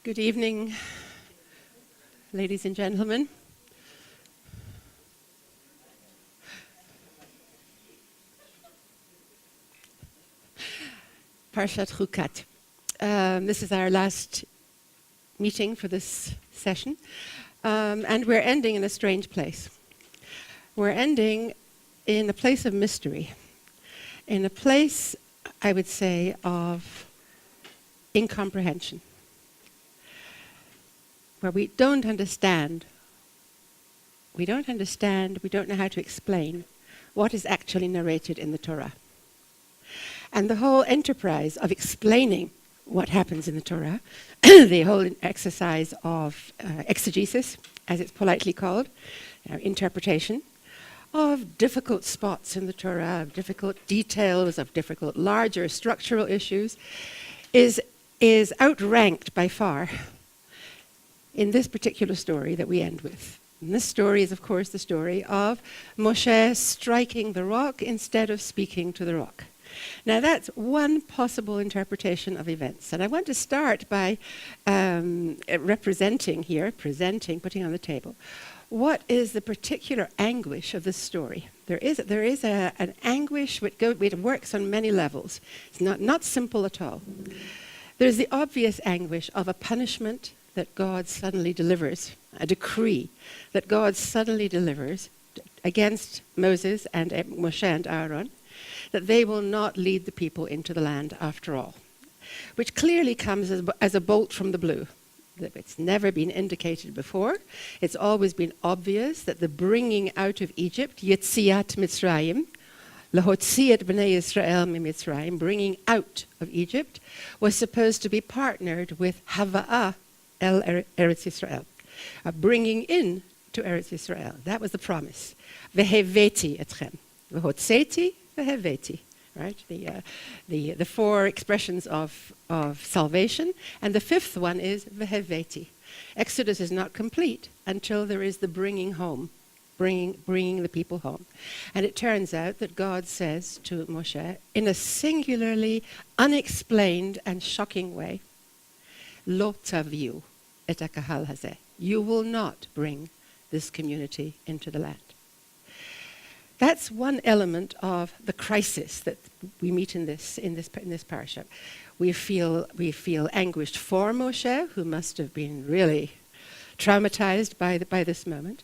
Good evening, ladies and gentlemen. Parshat Chukat. This is our last meeting for this session, and we're ending in a strange place. We're ending in a place of mystery, in a place, I would say, of incomprehension, where we don't understand, we don't know how to explain what is actually narrated in the Torah. And the whole enterprise of explaining what happens in the Torah, the whole exercise of exegesis, as it's politely called, interpretation, of difficult spots in the Torah, of difficult details, of difficult larger structural issues, is outranked by far in this particular story that we end with. And this story is, of course, the story of Moshe striking the rock instead of speaking to the rock. Now, that's one possible interpretation of events. And I want to start by putting on the table, what is the particular anguish of this story? There is an anguish which works on many levels. It's not simple at all. There's the obvious anguish of a punishment that God suddenly delivers, a decree that God suddenly delivers against Moses and Moshe and Aaron, that they will not lead the people into the land after all, which clearly comes as a bolt from the blue. It's never been indicated before. It's always been obvious that the bringing out of Egypt, Yetziat Mitzrayim, Lahotzi et bnei Yisrael miMitzrayim, bringing out of Egypt, was supposed to be partnered with Hava'ah El Eretz Yisrael, bringing in to Eretz Yisrael. That was the promise. Veheveti etchem, vehotzeti, veheveti. Right, the four expressions of salvation, and the fifth one is veheveti. Exodus is not complete until there is the bringing home, bringing the people home. And it turns out that God says to Moshe, in a singularly unexplained and shocking way, Lo taviu et hakahal hazeh. You will not bring this community into the land. That's one element of the crisis that we meet in this parasha. We feel anguished for Moshe, who must have been really traumatized by this moment.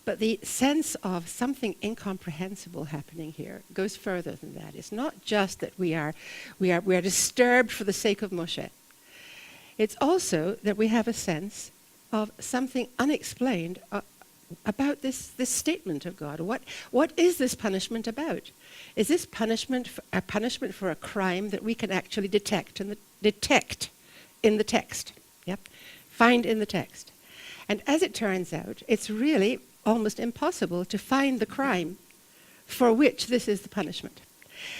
But the sense of something incomprehensible happening here goes further than that. It's not just that we are disturbed for the sake of Moshe. It's also that we have a sense of something unexplained about this statement of God. What is this punishment about? Is this punishment a punishment for a crime that we can actually detect in the text? Yep, find in the text. And as it turns out, it's really almost impossible to find the crime for which this is the punishment.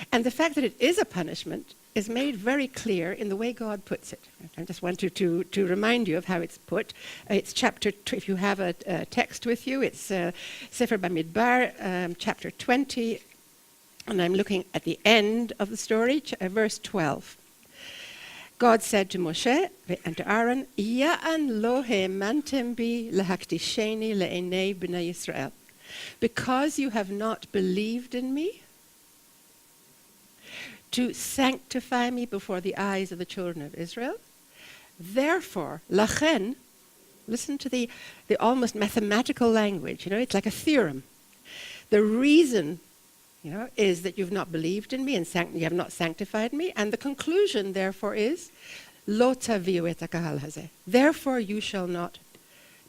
And the fact that it is a punishment is made very clear in the way God puts it. I just want to remind you of how it's put. It's chapter, if you have a text with you, it's Sefer Bamidbar, chapter 20, and I'm looking at the end of the story, verse 12. God said to Moshe and to Aaron, Ya'an lo ha'emantem bi lehaktisheni le'enei b'nei Yisrael. Because you have not believed in me, to sanctify me before the eyes of the children of Israel. Therefore, lachen, listen to the almost mathematical language, it's like a theorem. The reason, is that you've not believed in me and you have not sanctified me, and the conclusion, therefore, is, lo taviu et hakahal hazeh. Therefore, you shall not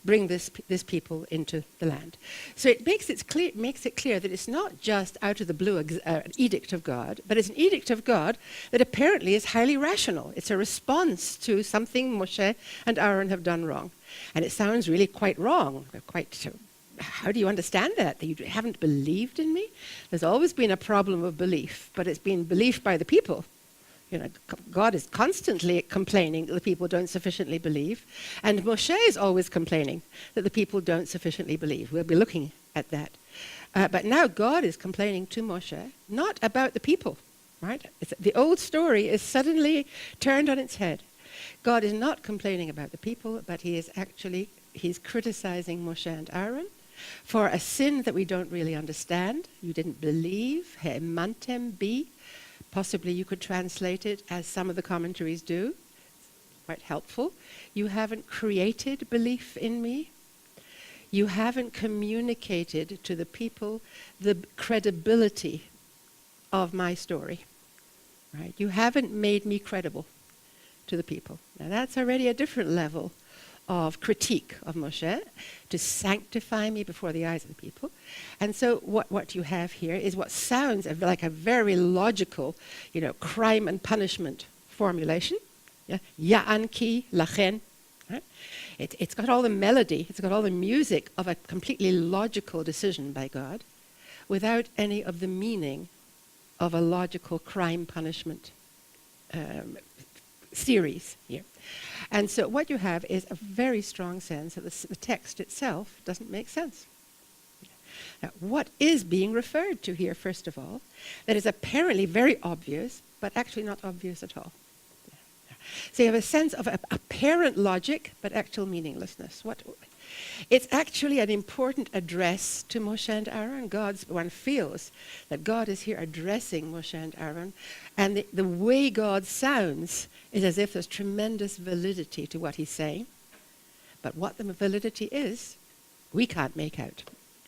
bring this people into the land. So it makes it clear that it's not just out of the blue an edict of God, but it's an edict of God that apparently is highly rational. It's a response to something Moshe and Aaron have done wrong. And it sounds really quite wrong. How do you understand that you haven't believed in me? There's always been a problem of belief, but it's been belief by the people. God is constantly complaining that the people don't sufficiently believe, and Moshe is always complaining that the people don't sufficiently believe. We'll be looking at that. But now God is complaining to Moshe, not about the people, right? The old story is suddenly turned on its head. God is not complaining about the people, but he's criticizing Moshe and Aaron for a sin that we don't really understand. You didn't believe, ha'emantem bi. Possibly you could translate it as some of the commentaries do. Quite helpful. You haven't created belief in me. You haven't communicated to the people the credibility of my story. Right? You haven't made me credible to the people. Now that's already a different level of critique of Moshe, to sanctify me before the eyes of the people. And so what you have here is what sounds like a very logical, crime and punishment formulation. Ya'anki lachen. Right? It's got all the melody, it's got all the music of a completely logical decision by God, without any of the meaning of a logical crime punishment series here. And so what you have is a very strong sense that the text itself doesn't make sense. Now, what is being referred to here, first of all, that is apparently very obvious, but actually not obvious at all? So you have a sense of apparent logic, but actual meaninglessness. It's actually an important address to Moshe and Aaron. One feels that God is here addressing Moshe and Aaron, and the way God sounds is as if there's tremendous validity to what he's saying. But what the validity is, we can't make out.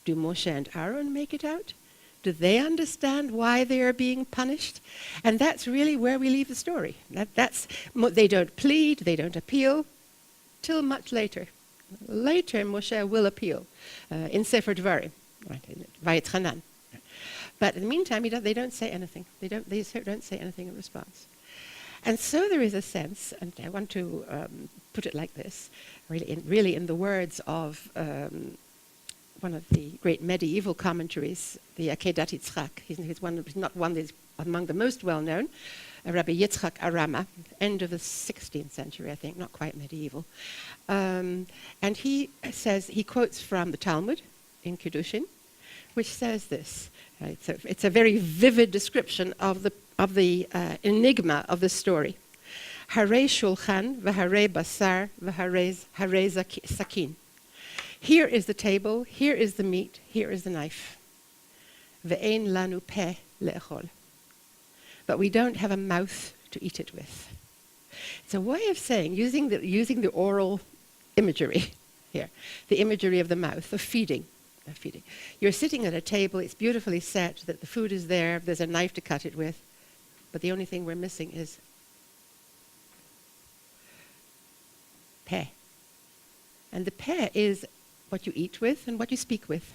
Do Moshe and Aaron make it out? Do they understand why they are being punished? And that's really where we leave the story. They don't plead, they don't appeal, till much later. Later, Moshe will appeal in Sefer Dvarim, right, in Vayetchanan. But in the meantime, they don't say anything. They don't say anything in response. And so there is a sense, and I want to put it like this, really in the words of one of the great medieval commentaries, the Akedat Yitzchak. He's not one that's among the most well-known, Rabbi Yitzchak Arama, end of the 16th century, I think, not quite medieval. And he quotes from the Talmud in Kiddushin, which says this. Right? So it's a very vivid description of the enigma of the story. Harei shulchan v'harei basar v'harei sakin. Here is the table, here is the meat, here is the knife. Ve'ein lanu peh le'echol. But we don't have a mouth to eat it with. It's a way of saying, using the oral imagery here, the imagery of the mouth, of feeding. You're sitting at a table, it's beautifully set, that the food is there's a knife to cut it with, but the only thing we're missing is peh. And the peh is what you eat with and what you speak with.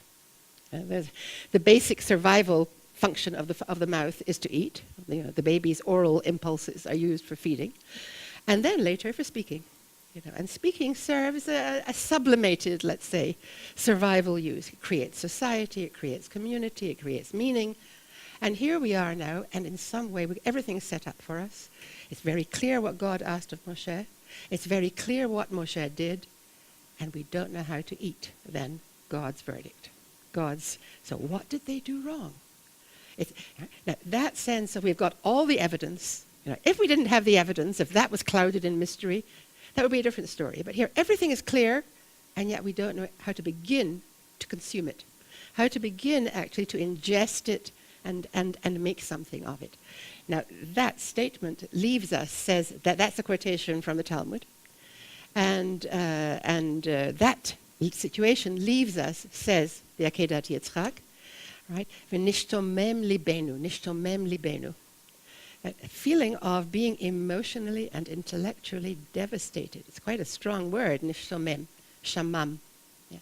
The basic survival function of the mouth is to eat. The baby's oral impulses are used for feeding, and then later for speaking. And speaking serves a sublimated, let's say, survival use. It creates society, it creates community, it creates meaning. And here we are now, and in some way everything's set up for us. It's very clear what God asked of Moshe. It's very clear what Moshe did, and we don't know how to eat then God's verdict. So what did they do wrong? Now, that sense of we've got all the evidence. If we didn't have the evidence, if that was clouded in mystery, that would be a different story. But here, everything is clear, and yet we don't know how to begin to consume it, how to begin actually to ingest it and make something of it. Now, that statement says that's a quotation from the Talmud, and that situation leaves us, says the Akedat Yitzchak, right? V'nishtomem libenu. A feeling of being emotionally and intellectually devastated. It's quite a strong word, nishtomem, shamam. Yeah.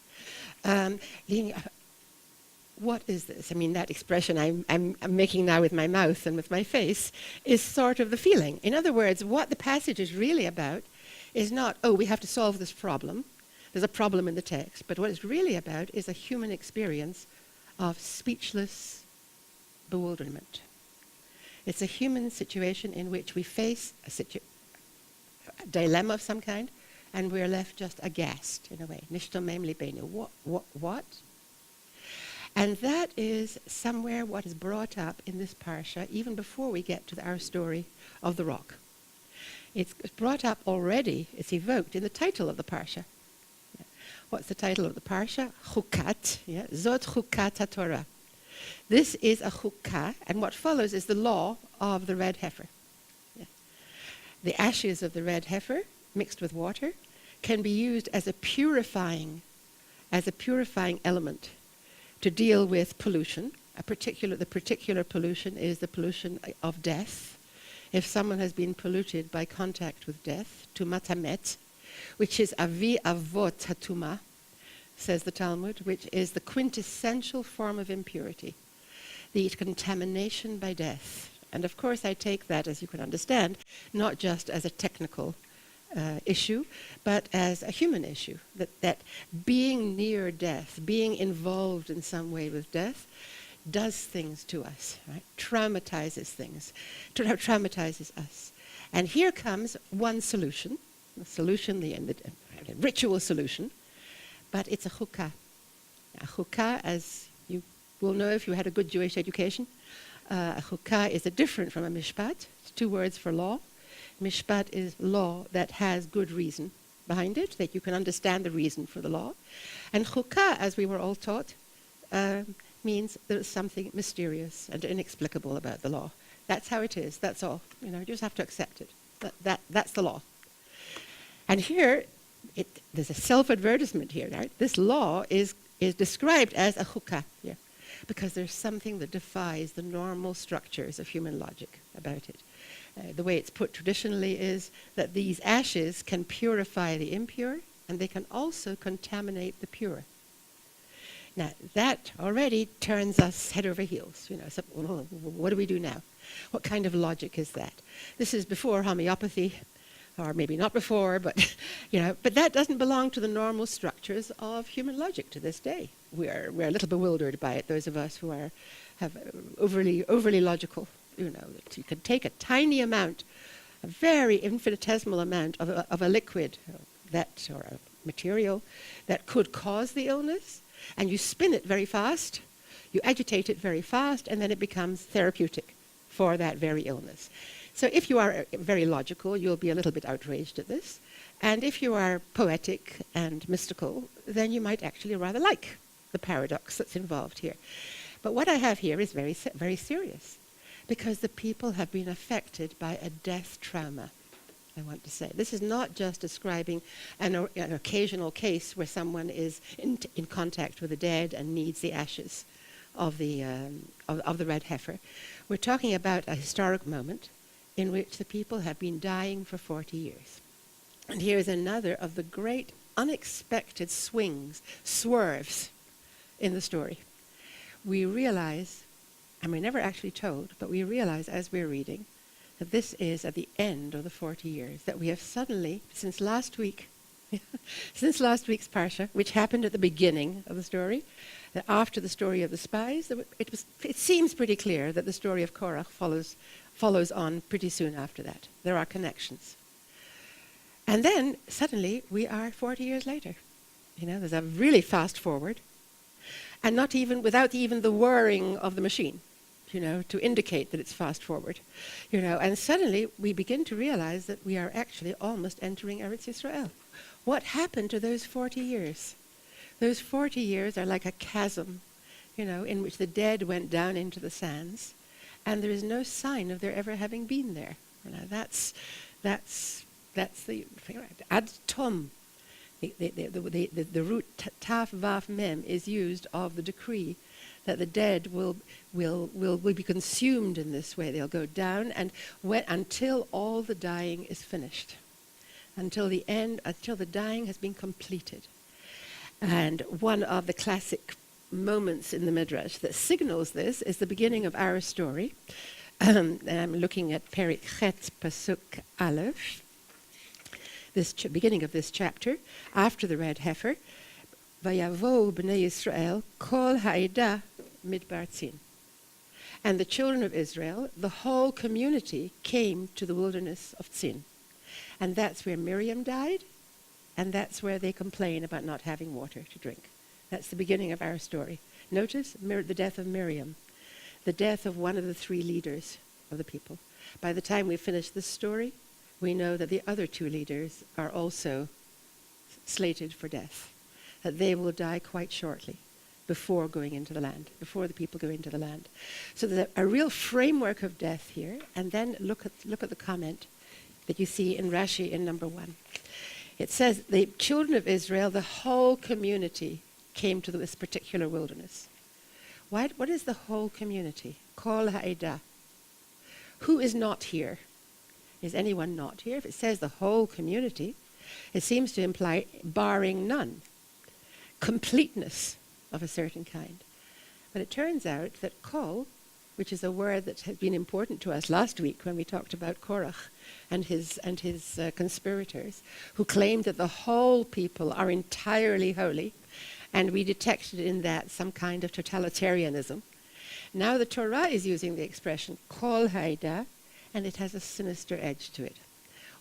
What is this? I mean, that expression I'm making now with my mouth and with my face is sort of the feeling. In other words, what the passage is really about is not, we have to solve this problem. There's a problem in the text. But what it's really about is a human experience of speechless bewilderment. It's a human situation in which we face a dilemma of some kind, and we're left just aghast, in a way. Nishtomem libenu. What? And that is somewhere what is brought up in this parsha, even before we get to our story of the rock. It's brought up already, it's evoked in the title of the Parsha. Yeah. What's the title of the Parsha? Chukat, yeah? Zot Chukat HaTorah. This is a chukah, and what follows is the law of the red heifer. Yeah. The ashes of the red heifer, mixed with water, can be used as a purifying element to deal with pollution. The particular pollution is the pollution of death. If someone has been polluted by contact with death, tumat hamet, which is avi avot hatuma, says the Talmud, which is the quintessential form of impurity, the contamination by death. And of course I take that, as you can understand, not just as a technical issue, but as a human issue, that being near death, being involved in some way with death, does things to us, right? Traumatizes us. And here comes one solution, the ritual solution, but it's a chukah. A chukah, as you will know if you had a good Jewish education, a chukah is different from a mishpat. It's two words for law. Mishpat is law that has good reason behind it, that you can understand the reason for the law. And chukah, as we were all taught, means there's something mysterious and inexplicable about the law. That's how it is, that's all. You just have to accept it. That's the law. And here, there's a self-advertisement here, right? This law is described as a chukah here, because there's something that defies the normal structures of human logic about it. The way it's put traditionally is that these ashes can purify the impure, and they can also contaminate the pure. Now, that already turns us head over heels. So, what do we do now? What kind of logic is that? This is before homeopathy, or maybe not before, but but that doesn't belong to the normal structures of human logic to this day. We're a little bewildered by it, those of us who have overly logical. That you can take a tiny amount, a very infinitesimal amount of a liquid or a material that could cause the illness, and you spin it very fast, you agitate it very fast, and then it becomes therapeutic for that very illness. So if you are very logical, you'll be a little bit outraged at this. And if you are poetic and mystical, then you might actually rather like the paradox that's involved here. But what I have here is very, very serious, because the people have been affected by a death trauma, I want to say. This is not just describing an occasional case where someone is in contact with the dead and needs the ashes of the red heifer. We're talking about a historic moment in which the people have been dying for 40 years. And here's another of the great unexpected swerves in the story. We realize, and we're never actually told, but we realize as we're reading that this is at the end of the 40 years, that we have suddenly, since last week's Parsha, which happened at the beginning of the story, that after the story of the spies, it seems pretty clear that the story of Korach follows on pretty soon after that. There are connections. And then suddenly we are 40 years later. There's a really fast forward, and not even without even the whirring of the machine, to indicate that it's fast forward. And suddenly we begin to realize that we are actually almost entering Eretz Yisrael. What happened to those 40 years? Those 40 years are like a chasm, in which the dead went down into the sands, and there is no sign of their ever having been there. That's the ad tom. The root taf vav mem is used of the decree that the dead will be consumed in this way. They'll go down and until all the dying is finished, until the dying has been completed. And one of the classic moments in the Midrash that signals this is the beginning of our story. And I'm looking at Perik Chet Pasuk Aleph, this beginning of this chapter, after the red heifer. Vayavo b'nei Yisrael kol ha'edah midbar tzin. And the children of Israel, the whole community, came to the wilderness of Tzin. And that's where Miriam died, and that's where they complain about not having water to drink. That's the beginning of our story. Notice the death of Miriam, the death of one of the three leaders of the people. By the time we finish this story, we know that the other two leaders are also slated for death, that they will die quite shortly before going into the land, before the people go into the land. So there's a real framework of death here. And then look at the comment that you see in Rashi in number 1. It says the children of Israel, the whole community, came to this particular wilderness. What is the whole community? Kol ha'edah. Who is not here? Is anyone not here? If it says the whole community, it seems to imply barring none, completeness of a certain kind. But it turns out that kol, which is a word that has been important to us last week when we talked about Korach and his conspirators, who claimed that the whole people are entirely holy, and we detected in that some kind of totalitarianism. Now the Torah is using the expression kol ha'edah, and it has a sinister edge to it.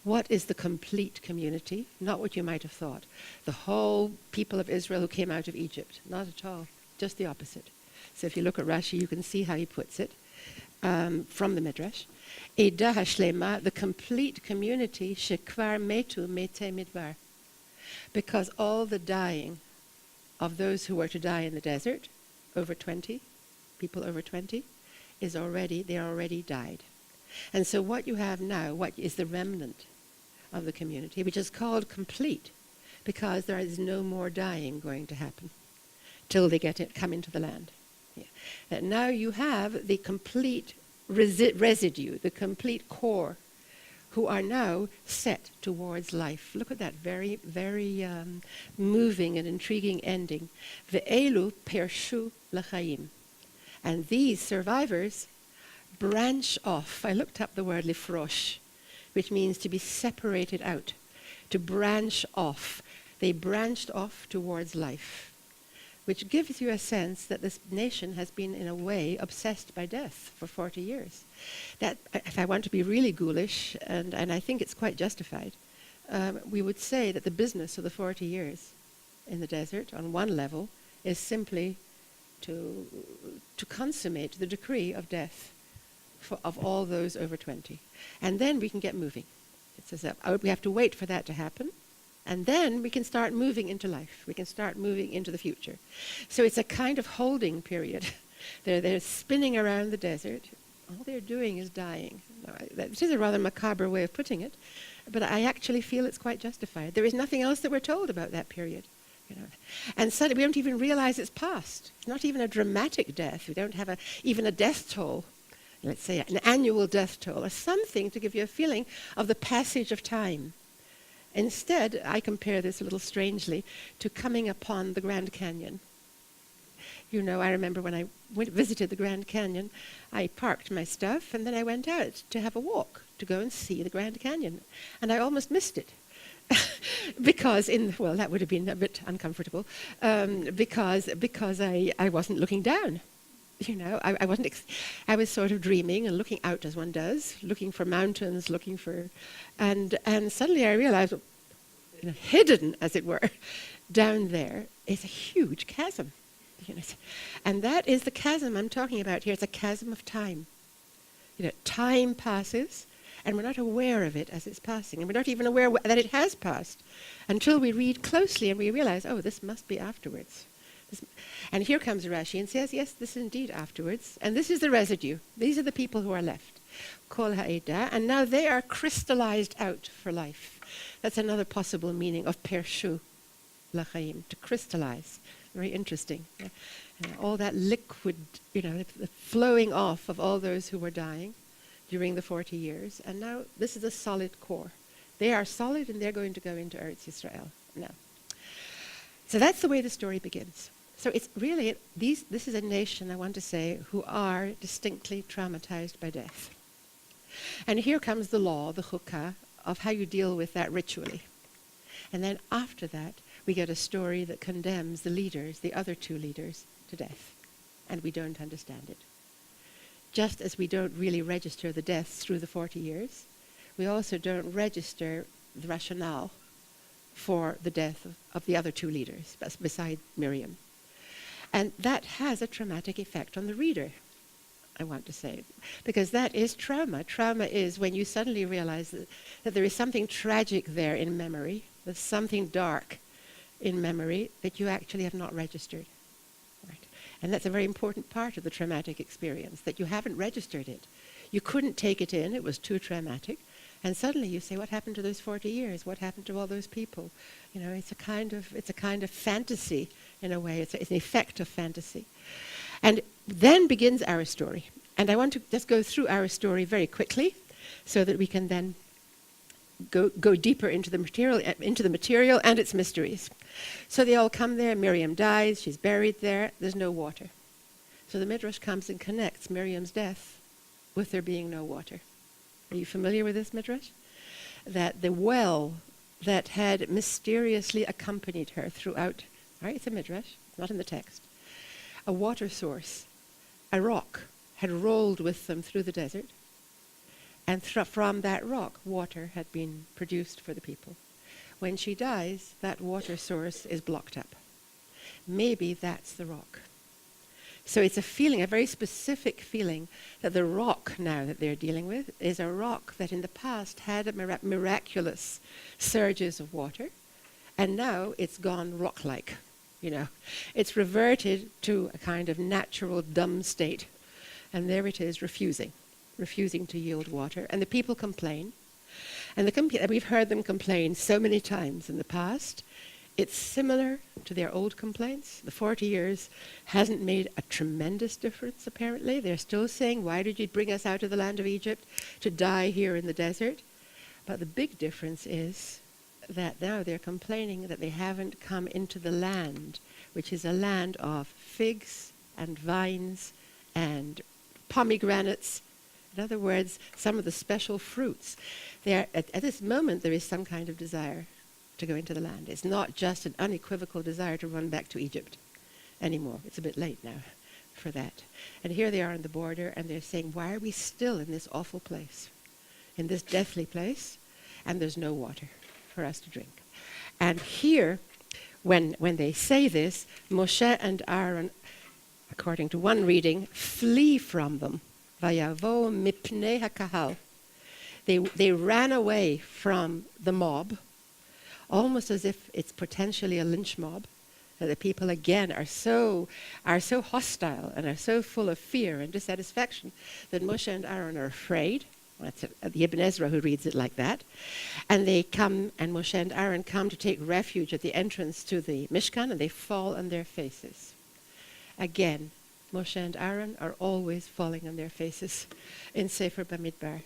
What is the complete community? Not what you might have thought. The whole people of Israel who came out of Egypt. Not at all. Just the opposite. So if you look at Rashi, you can see how he puts it from the Midrash. Edah hashlema, the complete community, shekvar metu mete midbar. Because all the dying of those who were to die in the desert, over 20, people over 20, they are already died. And so what you have now, what is the remnant of the community, which is called complete, because there is no more dying going to happen till they come into the land. Yeah. That now you have the complete residue, the complete core, who are now set towards life. Look at that very, very moving and intriguing ending. Ve'elu pershu l'chaim. And these survivors branch off. I looked up the word lifrosh, which means to be separated out, to branch off. They branched off towards life, which gives you a sense that this nation has been, in a way, obsessed by death for 40 years. That, if I want to be really ghoulish, and I think it's quite justified, we would say that the business of the 40 years in the desert, on one level, is simply to consummate the decree of death of all those over 20. And then we can get moving. It says that we have to wait for that to happen, and then we can start moving into life. We can start moving into the future. So it's a kind of holding period. They're spinning around the desert. All they're doing is dying. It is a rather macabre way of putting it, but I actually feel it's quite justified. There is nothing else that we're told about that period. And suddenly we don't even realize it's past. It's not even a dramatic death. We don't have even a death toll. Let's say an annual death toll, or something to give you a feeling of the passage of time. Instead, I compare this a little strangely to coming upon the Grand Canyon. You know, I remember when I visited the Grand Canyon, I parked my stuff and then I went out to have a walk to go and see the Grand Canyon. And I almost missed it. Because that would have been a bit uncomfortable, because I wasn't looking down. You know, I was sort of dreaming and looking out as one does, looking for mountains, and suddenly I realized, hidden as it were, down there is a huge chasm. And that is the chasm I'm talking about here. It's a chasm of time. Time passes, and we're not aware of it as it's passing, and we're not even aware that it has passed until we read closely and we realize, oh, this must be afterwards. And here comes Rashi and says, yes, this is indeed afterwards. And this is the residue. These are the people who are left. Kol ha'edah. And now they are crystallized out for life. That's another possible meaning of pershu l'chaim, to crystallize. Very interesting. Yeah. All that liquid, the flowing off of all those who were dying during the 40 years. And now this is a solid core. They are solid and they're going to go into Eretz Yisrael now. So that's the way the story begins. So it's really, this is a nation, I want to say, who are distinctly traumatized by death. And here comes the law, the chukkah, of how you deal with that ritually. And then after that, we get a story that condemns the leaders, the other two leaders, to death. And we don't understand it. Just as we don't really register the deaths through the 40 years, we also don't register the rationale for the death of the other two leaders, beside Miriam. And that has a traumatic effect on the reader. I want to say. Because that is trauma. Trauma is when you suddenly realize that there is something tragic there in memory, there's something dark in memory that you actually have not registered. Right? And that's a very important part of the traumatic experience, that you haven't registered it. You couldn't take it in, it was too traumatic. And suddenly you say, what happened to those 40 years? What happened to all those people? You know, it's a kind of fantasy in a way. It's an effect of fantasy. And then begins our story. And I want to just go through our story very quickly so that we can then go deeper into the material and its mysteries. So they all come there. Miriam dies. She's buried there. There's no water. So the Midrash comes and connects Miriam's death with there being no water. Are you familiar with this Midrash? That the well that had mysteriously accompanied her throughout, right? It's a Midrash, it's not in the text. A water source, a rock, had rolled with them through the desert, and from that rock, water had been produced for the people. When she dies, that water source is blocked up. Maybe that's the rock. So it's a feeling, a very specific feeling, that the rock now that they're dealing with is a rock that in the past had a miraculous surges of water, and now it's gone rock-like. You know, it's reverted to a kind of natural dumb state. And there it is, refusing to yield water. And the people complain. And we've heard them complain so many times in the past. It's similar to their old complaints. The 40 years hasn't made a tremendous difference, apparently. They're still saying, why did you bring us out of the land of Egypt to die here in the desert? But the big difference is that now they're complaining that they haven't come into the land, which is a land of figs and vines and pomegranates. In other words, some of the special fruits. At this moment, there is some kind of desire to go into the land. It's not just an unequivocal desire to run back to Egypt anymore. It's a bit late now for that. And here they are on the border, and they're saying, why are we still in this awful place, in this deathly place, and there's no water for us to drink? And here, when they say this, Moshe and Aaron, according to one reading, flee from them. Vayavo mipnei hakahal. They ran away from the mob, almost as if it's potentially a lynch mob, that the people again are so hostile and are so full of fear and dissatisfaction that Moshe and Aaron are afraid. That's the Ibn Ezra who reads it like that. And they come, and Moshe and Aaron come to take refuge at the entrance to the Mishkan, and they fall on their faces. Again, Moshe and Aaron are always falling on their faces in Sefer Bamidbar,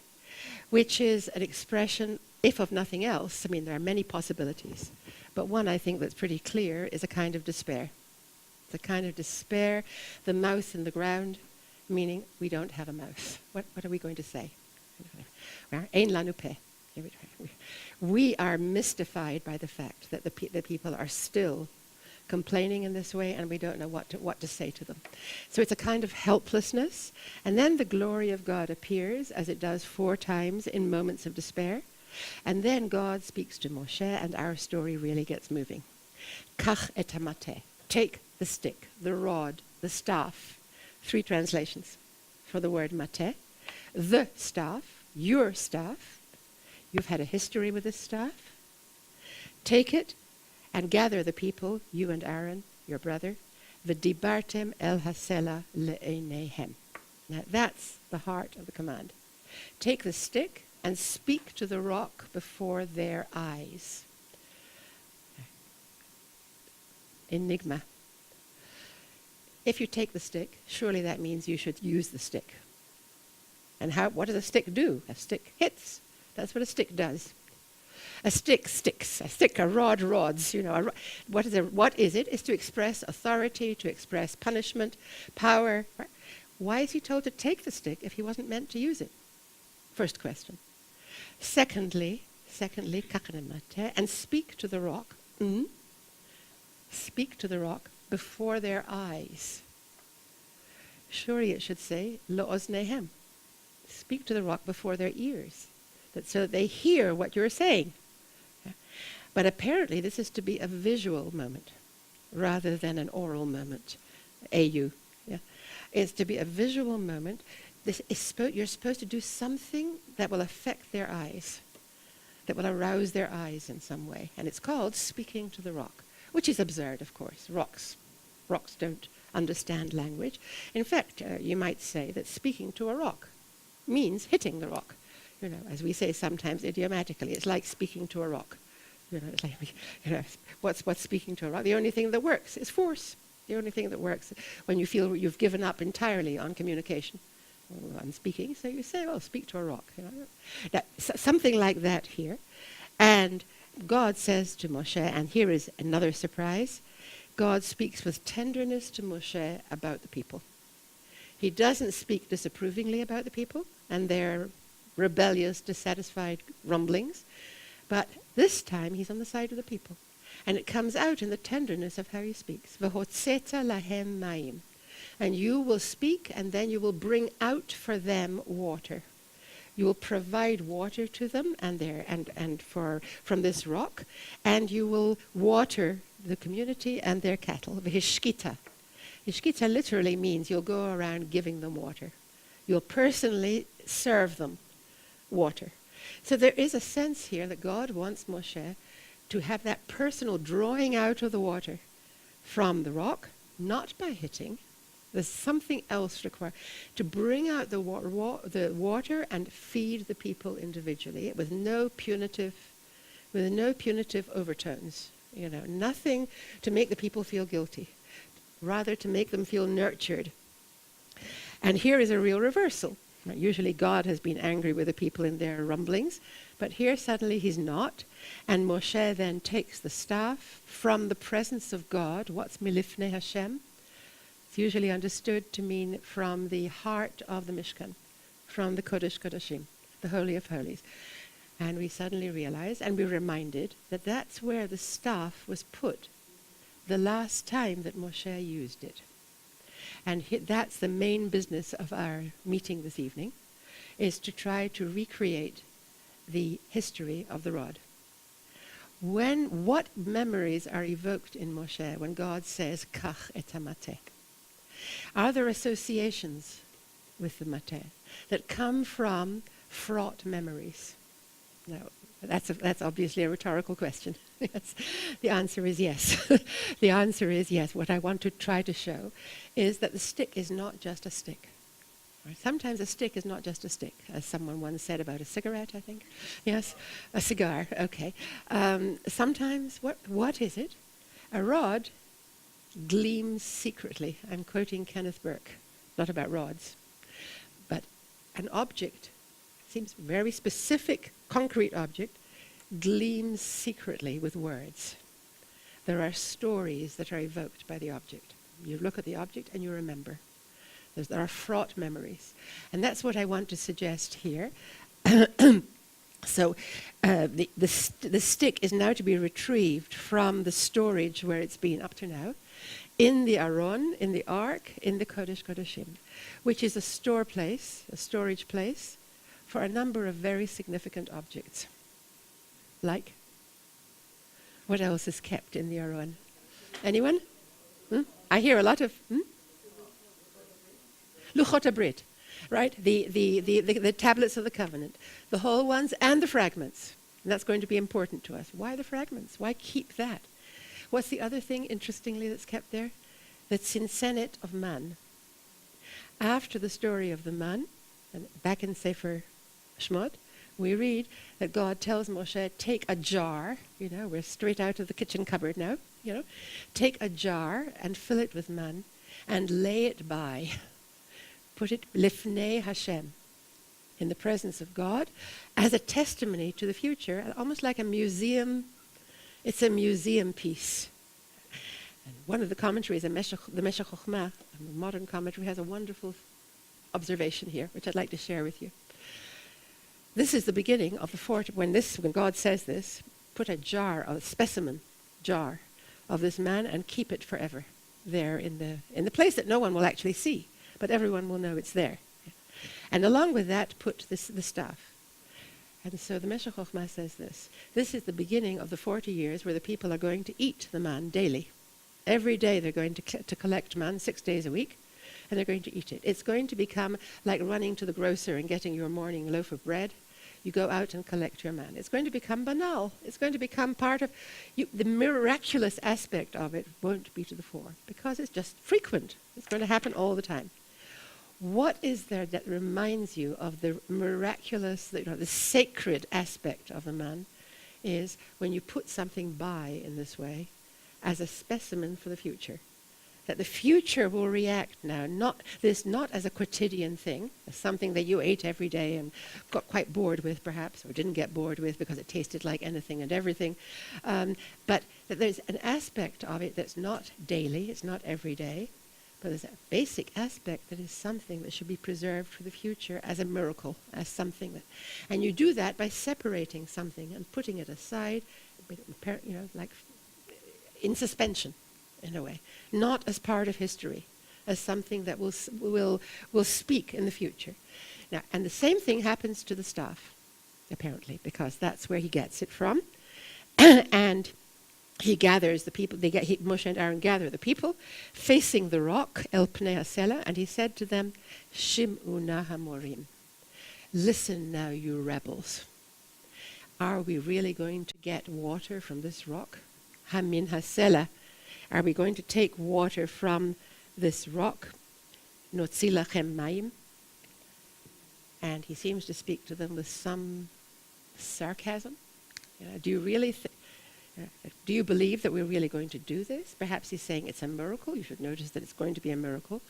which is an expression, if of nothing else, I mean, there are many possibilities, but one I think that's pretty clear is a kind of despair. It's a kind of despair, the mouth in the ground, meaning we don't have a mouth. What are we going to say? Ein lanu peh. We are mystified by the fact that the people are still complaining in this way, and we don't know what to say to them. So it's a kind of helplessness, and then the glory of God appears, as it does 4 times in moments of despair, and then God speaks to Moshe, and our story really gets moving. Kach et hamateh. Take the stick, the rod, the staff. 3 translations for the word mateh. The staff, your staff. You've had a history with this staff. Take it and gather the people, you and Aaron, your brother, v'dibartem el hasela le'einehem. Now that's the heart of the command. Take the stick and speak to the rock before their eyes. Enigma. If you take the stick, surely that means you should use the stick. And what does a stick do? A stick hits. That's what a stick does. A stick sticks. A rod rods. You know, what is it? It's to express authority, to express punishment, power. Right? Why is he told to take the stick if he wasn't meant to use it? First question. Secondly, and speak to the rock. Speak to the rock before their eyes. Surely it should say, lo oznehem. Speak to the rock before their ears, so that they hear what you're saying. But apparently this is to be a visual moment rather than an oral moment. AU. Yeah. It's to be a visual moment. You're supposed to do something that will affect their eyes, that will arouse their eyes in some way. And it's called speaking to the rock, which is absurd, of course. Rocks don't understand language. In fact, you might say that speaking to a rock means hitting the rock. As we say sometimes idiomatically, it's like speaking to a rock. It's like, what's speaking to a rock? The only thing that works is force. The only thing that works when you feel you've given up entirely on communication. Well, I'm speaking, so you say, well, speak to a rock. Something like that here. And God says to Moshe, and here is another surprise, God speaks with tenderness to Moshe about the people. He doesn't speak disapprovingly about the people and their rebellious, dissatisfied rumblings, but this time he's on the side of the people. And it comes out in the tenderness of how he speaks. V'hotzeta lahem mayim. And you will speak, and then you will bring out for them water. You will provide water to them from this rock, and you will water the community and their cattle. V'hishkita. Hishkita literally means you'll go around giving them water. You'll personally serve them water. So there is a sense here that God wants Moshe to have that personal drawing out of the water from the rock, not by hitting. There's something else required to bring out the water and feed the people individually with no punitive overtones. Nothing to make the people feel guilty, rather to make them feel nurtured. And here is a real reversal. Usually God has been angry with the people in their rumblings, but here suddenly he's not. And Moshe then takes the staff from the presence of God. What's milifnei Hashem? It's usually understood to mean from the heart of the Mishkan, from the Kodesh Kodashim, the Holy of Holies. And we suddenly realize, and we're reminded, that that's where the staff was put the last time that Moshe used it. And that's the main business of our meeting this evening, is to try to recreate the history of the rod. What memories are evoked in Moshe when God says, Kach et hamateh? Are there associations with the mateh that come from fraught memories? Now, that's obviously a rhetorical question. Yes. The answer is yes. The answer is yes. What I want to try to show is that the stick is not just a stick. Right? Sometimes a stick is not just a stick, as someone once said about a cigarette, I think. Yes, a cigar, okay. Sometimes, what is it? A rod gleams secretly. I'm quoting Kenneth Burke, not about rods, but an object, seems very specific, concrete object, gleams secretly with words. There are stories that are evoked by the object. You look at the object and you remember. There are fraught memories. And that's what I want to suggest here. So the stick is now to be retrieved from the storage where it's been up to now, in the Aron, in the Ark, in the Kodesh Kodashim, which is a storage place for a number of very significant objects. Like? What else is kept in the Aron? Anyone? I hear a lot of... Luchot HaBrit, right? The tablets of the covenant, the whole ones and the fragments. And that's going to be important to us. Why the fragments? Why keep that? What's the other thing, interestingly, that's kept there? The Tzinsenet of man. After the story of the man, and back in Sefer Shmot, we read that God tells Moshe, take a jar, we're straight out of the kitchen cupboard now, take a jar and fill it with man and lay it by. Put it lifnei Hashem, in the presence of God, as a testimony to the future, almost like a museum. It's a museum piece. And one of the commentaries, the Meshech Chochmah, a modern commentary, has a wonderful observation here, which I'd like to share with you. This is the beginning of the fort. When God says this, put a specimen jar of this man and keep it forever there in the place that no one will actually see, but everyone will know it's there. And along with that, put the staff. And so the Meshech Chochmah says this. This is the beginning of the 40 years where the people are going to eat the man daily. Every day they're going to collect man 6 days a week. and they're going to eat it. It's going to become like running to the grocer and getting your morning loaf of bread. You go out and collect your man. It's going to become banal. It's going to become part of you. The miraculous aspect of it won't be to the fore because it's just frequent. It's going to happen all the time. What is there that reminds you of the miraculous, the sacred aspect of the man is when you put something by in this way as a specimen for the future. That the future will react now, not as a quotidian thing, as something that you ate every day and got quite bored with perhaps, or didn't get bored with because it tasted like anything and everything, but that there's an aspect of it that's not daily, it's not every day, but there's a basic aspect that is something that should be preserved for the future as a miracle, as something that, and you do that by separating something and putting it aside, like in suspension. In a way, not as part of history, as something that will speak in the future. Now, and the same thing happens to the staff, apparently, because that's where he gets it from. And he gathers the people. Moshe and Aaron gather the people, facing the rock, El Pnei HaSela, and he said to them, Shim'u na hamorim. Listen now, you rebels. Are we really going to get water from this rock? Hamin HaSela. Are we going to take water from this rock? Notzi lachem mayim. And he seems to speak to them with some sarcasm. Do you really do you believe that we're really going to do this? Perhaps he's saying it's a miracle. You should notice that it's going to be a miracle.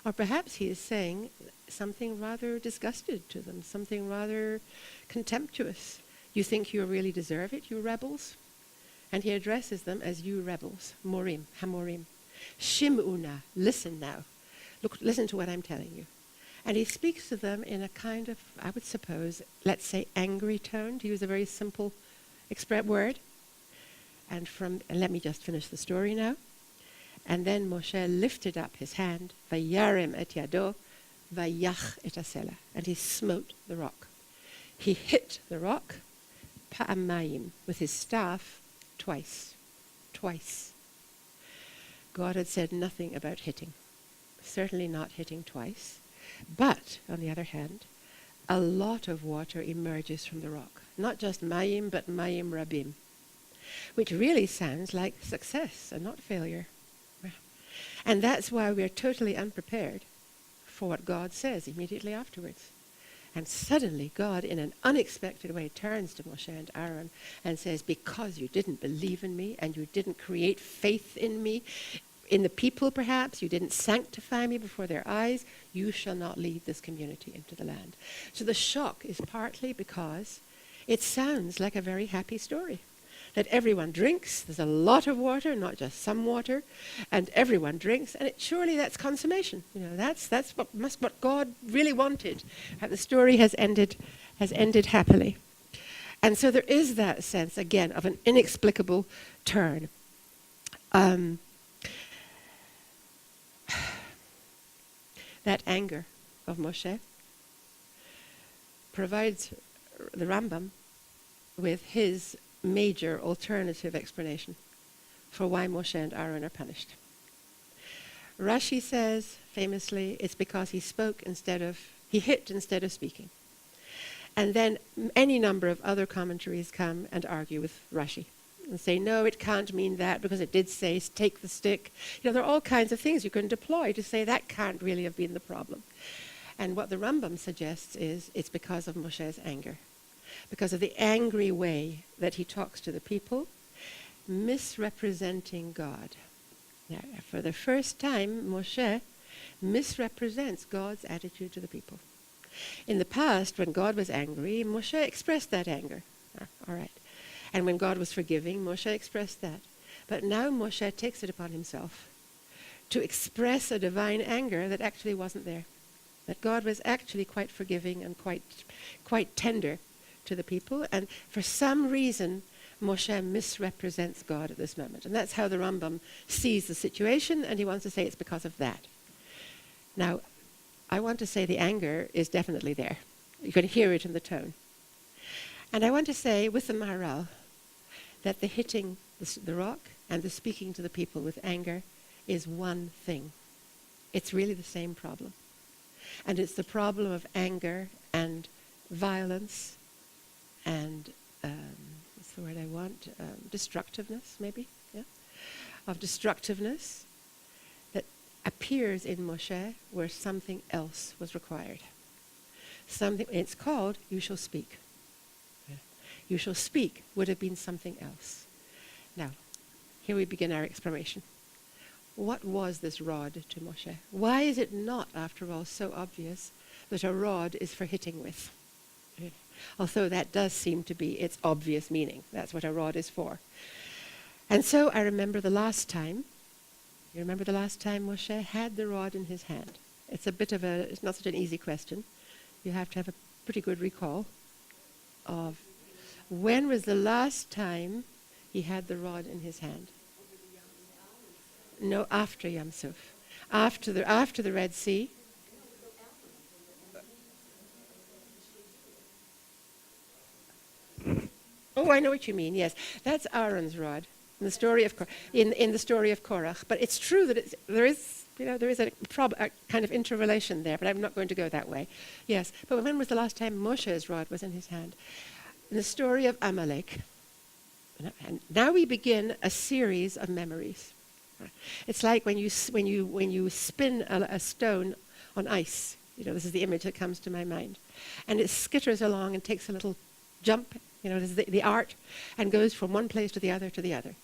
Or perhaps he is saying something rather disgusted to them, something rather contemptuous. You think you really deserve it, you rebels? And he addresses them as you rebels, morim, hamorim. Shim'una, listen now. Look, listen to what I'm telling you. And he speaks to them in a kind of, I would suppose, let's say angry tone, to use a very simple word. And let me just finish the story now. And then Moshe lifted up his hand, vayarem et yado, vayach et hasela. And he smote the rock. He hit the rock, pa'amayim, with his staff, twice. God had said nothing about hitting, certainly not hitting twice. But, on the other hand, a lot of water emerges from the rock. Not just mayim, but mayim rabim, which really sounds like success and not failure. And that's why we're totally unprepared for what God says immediately afterwards. And suddenly God, in an unexpected way, turns to Moshe and Aaron and says, because you didn't believe in me and you didn't create faith in me, in the people perhaps, you didn't sanctify me before their eyes, you shall not lead this community into the land. So the shock is partly because it sounds like a very happy story. That everyone drinks, there's a lot of water, not just some water, and everyone drinks, and surely that's consummation. That's what God really wanted. The story has ended happily. And so there is that sense, again, of an inexplicable turn. That anger of Moshe provides the Rambam with his major alternative explanation for why Moshe and Aaron are punished. Rashi says, famously, it's because he hit instead of speaking. And then any number of other commentaries come and argue with Rashi and say, no, it can't mean that because it did say, take the stick. There are all kinds of things you can deploy to say that can't really have been the problem. And what the Rambam suggests is it's because of Moshe's anger. Because of the angry way that he talks to the people, misrepresenting God. Now, for the first time, Moshe misrepresents God's attitude to the people. In the past, when God was angry, Moshe expressed that anger. All right. And when God was forgiving, Moshe expressed that. But now Moshe takes it upon himself to express a divine anger that actually wasn't there. That God was actually quite forgiving and quite tender to the people, and for some reason Moshe misrepresents God at this moment. And that's how the Rambam sees the situation, and he wants to say it's because of that. Now, I want to say the anger is definitely there. You can hear it in the tone. And I want to say with the Maharal that the hitting the rock and the speaking to the people with anger is one thing. It's really the same problem. And it's the problem of anger and violence and, what's the word I want? Destructiveness, maybe, yeah? Of destructiveness that appears in Moshe where something else was required. It's called, you shall speak. Yeah. You shall speak would have been something else. Now, here we begin our exploration. What was this rod to Moshe? Why is it not, after all, so obvious that a rod is for hitting with? Yeah. Although that does seem to be its obvious meaning. That's what a rod is for. And so I remember the last time, you remember the last time Moshe had the rod in his hand? It's not such an easy question. You have to have a pretty good recall of when was the last time he had the rod in his hand? No, after Yam Suf. After the Red Sea. Oh, I know what you mean, yes. That's Aaron's rod in the story of in the story of Korach. But it's true that there is a kind of interrelation there, but I'm not going to go that way. Yes, but when was the last time Moshe's rod was in his hand? In the story of Amalek. And now we begin a series of memories. It's like when you spin a stone on ice. This is the image that comes to my mind. And it skitters along and takes a little jump, this is the art, and goes from one place to the other to the other.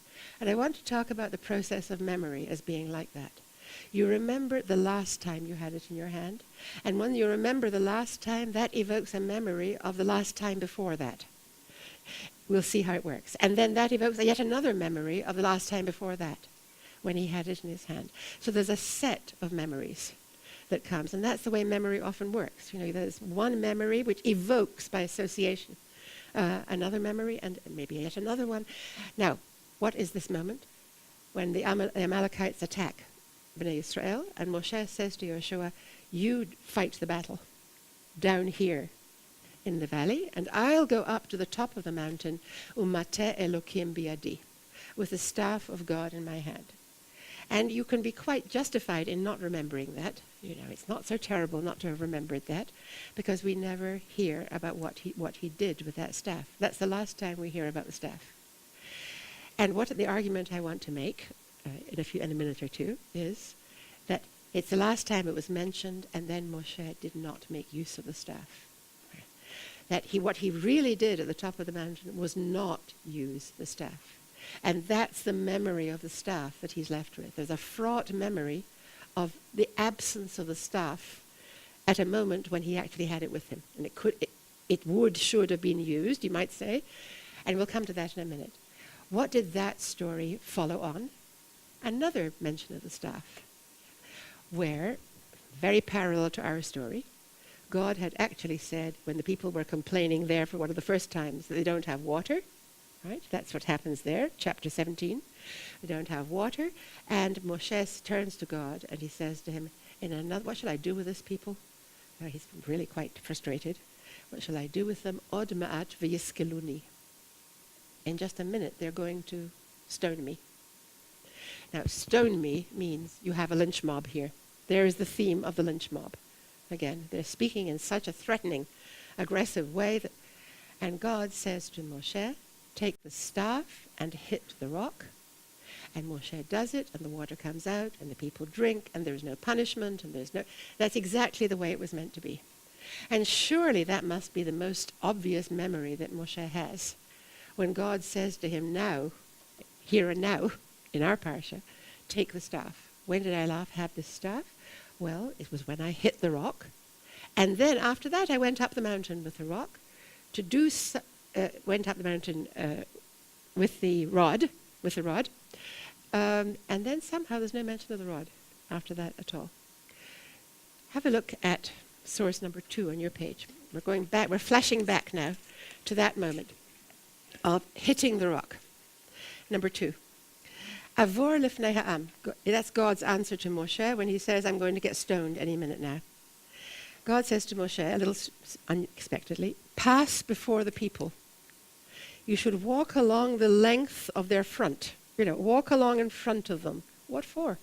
And I want to talk about the process of memory as being like that. You remember the last time you had it in your hand, and when you remember the last time, that evokes a memory of the last time before that. We'll see how it works. And then that evokes yet another memory of the last time before that, when he had it in his hand. So there's a set of memories that comes, and that's the way memory often works. There's one memory which evokes by association another memory, and maybe yet another one. Now, what is this moment? When the Amalekites attack Bnei Israel, and Moshe says to Yeshua, you fight the battle down here in the valley, and I'll go up to the top of the mountain, Umateh Elokim biadi, with the staff of God in my hand. And you can be quite justified in not remembering that. It's not so terrible not to have remembered that, because we never hear about what he did with that staff. That's the last time we hear about the staff. And what the argument I want to make in a minute or two is that it's the last time it was mentioned, and then Moshe did not make use of the staff. That what he really did at the top of the mountain was not use the staff. And that's the memory of the staff that he's left with. There's a fraught memory of the absence of the staff at a moment when he actually had it with him. And should have been used, you might say. And we'll come to that in a minute. What did that story follow on? Another mention of the staff, where, very parallel to our story, God had actually said, when the people were complaining there for one of the first times that they don't have water, right? That's what happens there, chapter 17. They don't have water. And Moshe turns to God and he says to him, what shall I do with this people? He's really quite frustrated. What shall I do with them? Od ma'at v'yiskeluni. In just a minute, they're going to stone me. Now, stone me means you have a lynch mob here. There is the theme of the lynch mob. Again, they're speaking in such a threatening, aggressive way and God says to Moshe, take the staff and hit the rock. And Moshe does it, and the water comes out, and the people drink, and there's no punishment, and that's exactly the way it was meant to be. And surely that must be the most obvious memory that Moshe has. When God says to him now, here and now, in our parsha, take the staff. When did I have this staff? Well, it was when I hit the rock. And then after that, I went up the mountain with the rock went up the mountain with the rod. And then somehow there's no mention of the rod after that at all. Have a look at source number 2 on your page. We're going back, we're flashing back now to that moment of hitting the rock. Number 2. Avor lifnei ha'am. That's God's answer to Moshe when he says, I'm going to get stoned any minute now. God says to Moshe, a little unexpectedly, pass before the people. You should walk along the length of their front. Walk along in front of them. What for?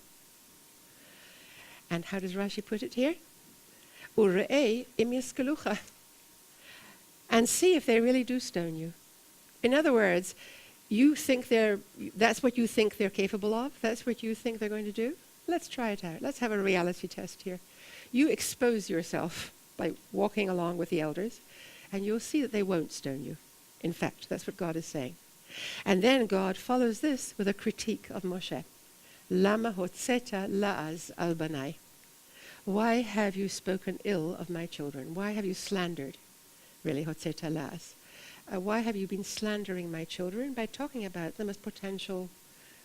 And how does Rashi put it here? Ure'ei im yiskelucha. And see if they really do stone you. In other words, that's what you think they're capable of? That's what you think they're going to do? Let's try it out. Let's have a reality test here. You expose yourself by walking along with the elders, and you'll see that they won't stone you. In fact, that's what God is saying. And then God follows this with a critique of Moshe. Lama hotzeta la'az al banai. Why have you spoken ill of my children? Why have you slandered? Really, hotzeta la'az. Why have you been slandering my children by talking about them as potential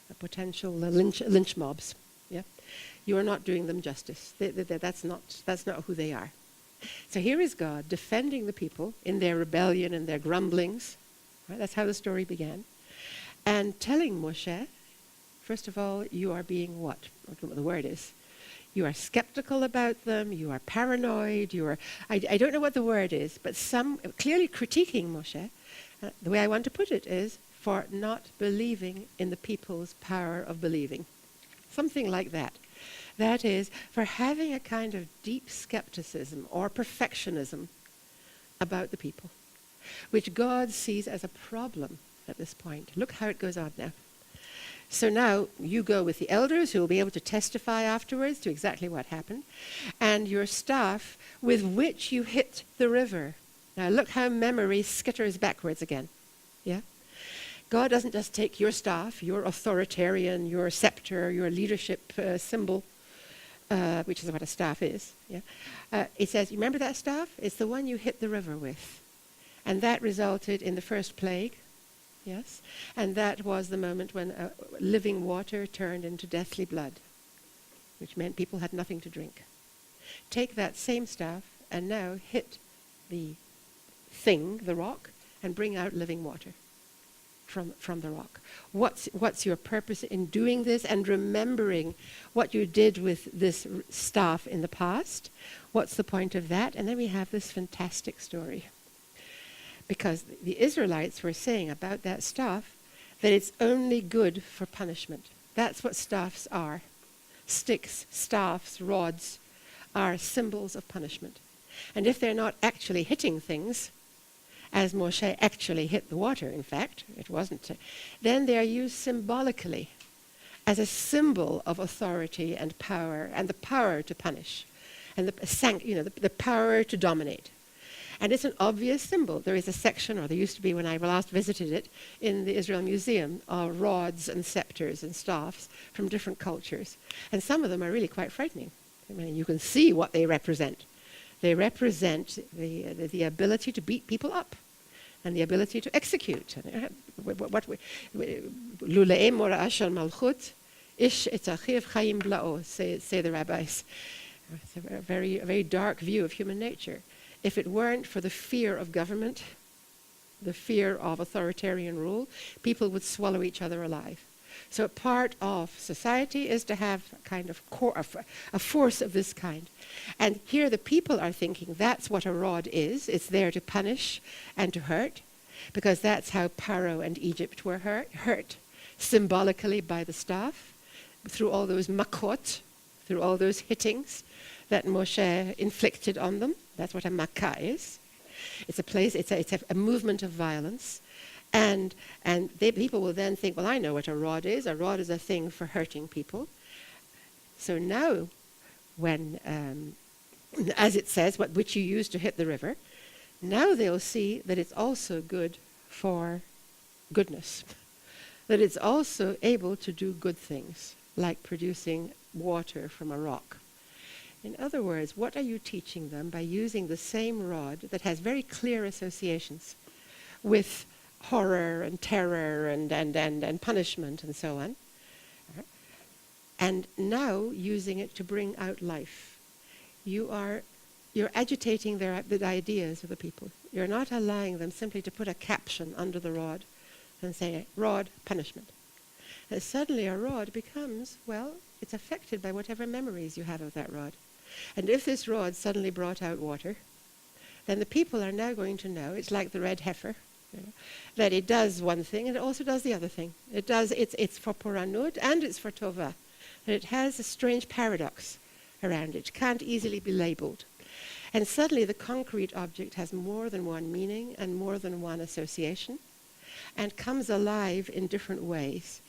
lynch mobs? Yeah, you are not doing them justice. That's not who they are. So here is God defending the people in their rebellion and their grumblings. Right? That's how the story began, and telling Moshe, first of all, you are being what? I don't know what the word is. You are skeptical about them. You are paranoid. I don't know what the word is, but some clearly critiquing Moshe. The way I want to put it is for not believing in the people's power of believing. Something like that. That is, for having a kind of deep skepticism or perfectionism about the people, which God sees as a problem at this point. Look how it goes on now. So now you go with the elders who will be able to testify afterwards to exactly what happened, and your staff with which you hit the river. Now look how memory skitters backwards again. Yeah? God doesn't just take your staff, your authoritarian, your scepter, your leadership symbol, which is what a staff is. Yeah? It says, you remember that staff? It's the one you hit the river with. And that resulted in the first plague. Yes, and that was the moment when living water turned into deathly blood, which meant people had nothing to drink. Take that same staff and now hit the thing, the rock, and bring out living water from the rock. What's your purpose in doing this and remembering what you did with this staff in the past? What's the point of that? And then we have this fantastic story. Because the Israelites were saying about that staff that it's only good for punishment. That's what staffs are. Sticks, staffs, rods are symbols of punishment. And if they're not actually hitting things, as Moshe actually hit the water, in fact, it wasn't, then they are used symbolically as a symbol of authority and power, and the power to punish, and the power to dominate. And it's an obvious symbol. There is a section, or there used to be when I last visited it, in the Israel Museum, of rods and scepters and staffs from different cultures. And some of them are really quite frightening. I mean, you can see what they represent. They represent the ability to beat people up and the ability to execute. Lulei mora ashal malchut, ish et achiv chaim blao, say the rabbis. It's a very dark view of human nature. If it weren't for the fear of government, the fear of authoritarian rule, people would swallow each other alive. So part of society is to have a kind of a force of this kind. And here the people are thinking that's what a rod is. It's there to punish and to hurt, because that's how Paro and Egypt were hurt symbolically by the staff, through all those makot, through all those hittings that Moshe inflicted on them. That's what a makkah is. It's a place, it's a movement of violence. And people will then think, well, I know what a rod is. A rod is a thing for hurting people. So now, when, as it says, which you use to hit the river, now they'll see that it's also good for goodness. That it's also able to do good things, like producing water from a rock. In other words, what are you teaching them by using the same rod that has very clear associations with horror and terror and punishment and so on, and now using it to bring out life? You're agitating the ideas of the people. You're not allowing them simply to put a caption under the rod and say, rod, punishment. And suddenly a rod becomes, well, it's affected by whatever memories you have of that rod. And if this rod suddenly brought out water, then the people are now going to know, it's like the red heifer, that it does one thing and it also does the other thing. It's for Poranud and it's for Tova. And it has a strange paradox. around it, can't easily be labeled. And suddenly the concrete object has more than one meaning and more than one association and comes alive in different ways.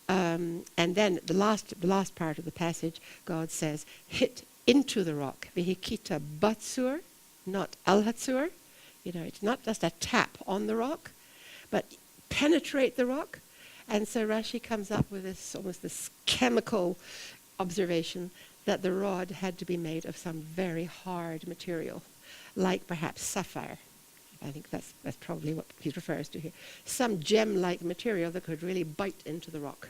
And then the last part of the passage, God says, hit into the rock. Vihikita batsur, not al-hatsur. It's not just a tap on the rock, but penetrate the rock. And so Rashi comes up with almost this chemical observation that the rod had to be made of some very hard material, like perhaps sapphire. I think that's probably what he refers to here. Some gem-like material that could really bite into the rock,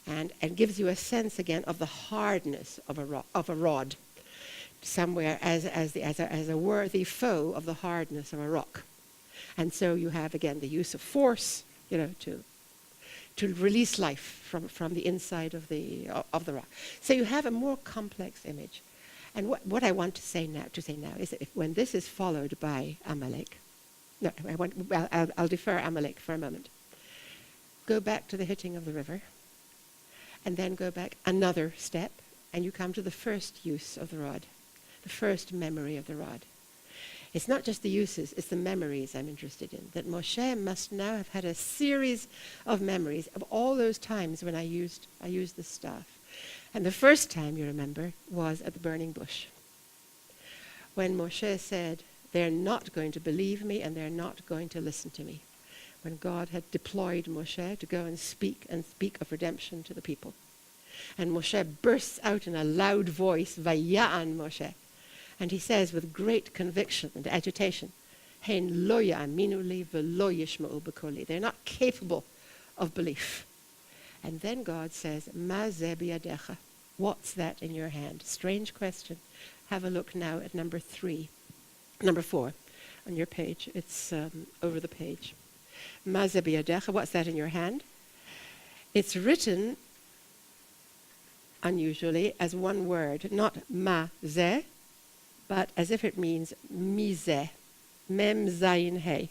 and gives you a sense again of the hardness of a rod, somewhere as a worthy foe of the hardness of a rock. And so you have again the use of force, to release life from the inside of the rock. So you have a more complex image. And what I want to say now is that when this is followed by Amalek, I'll defer Amalek for a moment. Go back to the hitting of the river, and then go back another step, and you come to the first use of the rod, the first memory of the rod. It's not just the uses, it's the memories I'm interested in. That Moshe must now have had a series of memories of all those times when I used the staff. And the first time, you remember, was at the burning bush. When Moshe said, they're not going to believe me and they're not going to listen to me. When God had deployed Moshe to go and speak of redemption to the people. And Moshe bursts out in a loud voice, Vaya'an Moshe. And he says with great conviction and agitation, Hein lo ya'aminu li v'lo yishma'u b'koli. They're not capable of belief. And then God says, Ma ze biyadecha. What's that in your hand? Strange question. Have a look now at number 4 on your page. It's over the page. Ma ze biyadecha. What's that in your hand? It's written, unusually, as one word, not ma ze, but as if it means mizeh, mem zayin hey.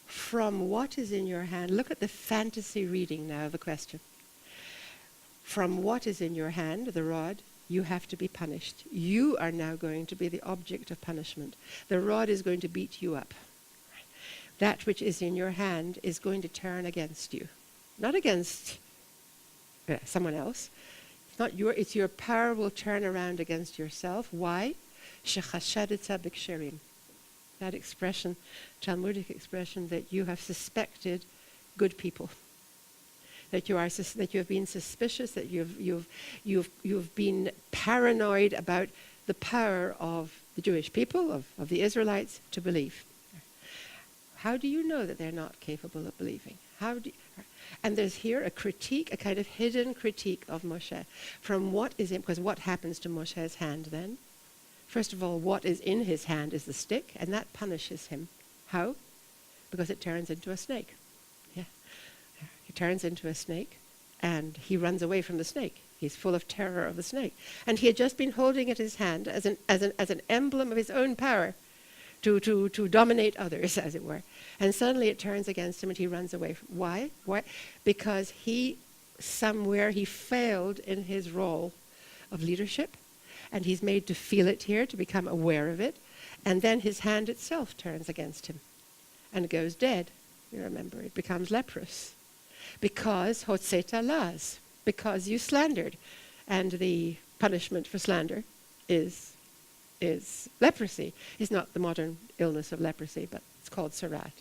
From what is in your hand, look at the fantasy reading now of the question. From what is in your hand, the rod, you have to be punished. You are now going to be the object of punishment. The rod is going to beat you up. That which is in your hand is going to turn against you. Not against someone else. It's your power will turn around against yourself. Why? Shechashadita biksherim. That expression, Talmudic expression, that you have suspected good people. That you have been suspicious, that you've been paranoid about the power of the Jewish people, of the Israelites, to believe. How do you know that they're not capable of believing? And there's here a critique, a kind of hidden critique of Moshe from what is in, because what happens to Moshe's hand then? First of all, what is in his hand is the stick, and that punishes him. How? Because it turns into a snake. Yeah, he turns into a snake, and he runs away from the snake. He's full of terror of the snake, and he had just been holding it in his hand as an emblem of his own power to dominate others, as it were. And suddenly it turns against him and he runs away. Why? Because he failed in his role of leadership, and he's made to feel it here, to become aware of it, and then his hand itself turns against him and goes dead. You remember, it becomes leprous. Because hotzeta las, because you slandered, and the punishment for slander is leprosy. It's not the modern illness of leprosy, but it's called sarat.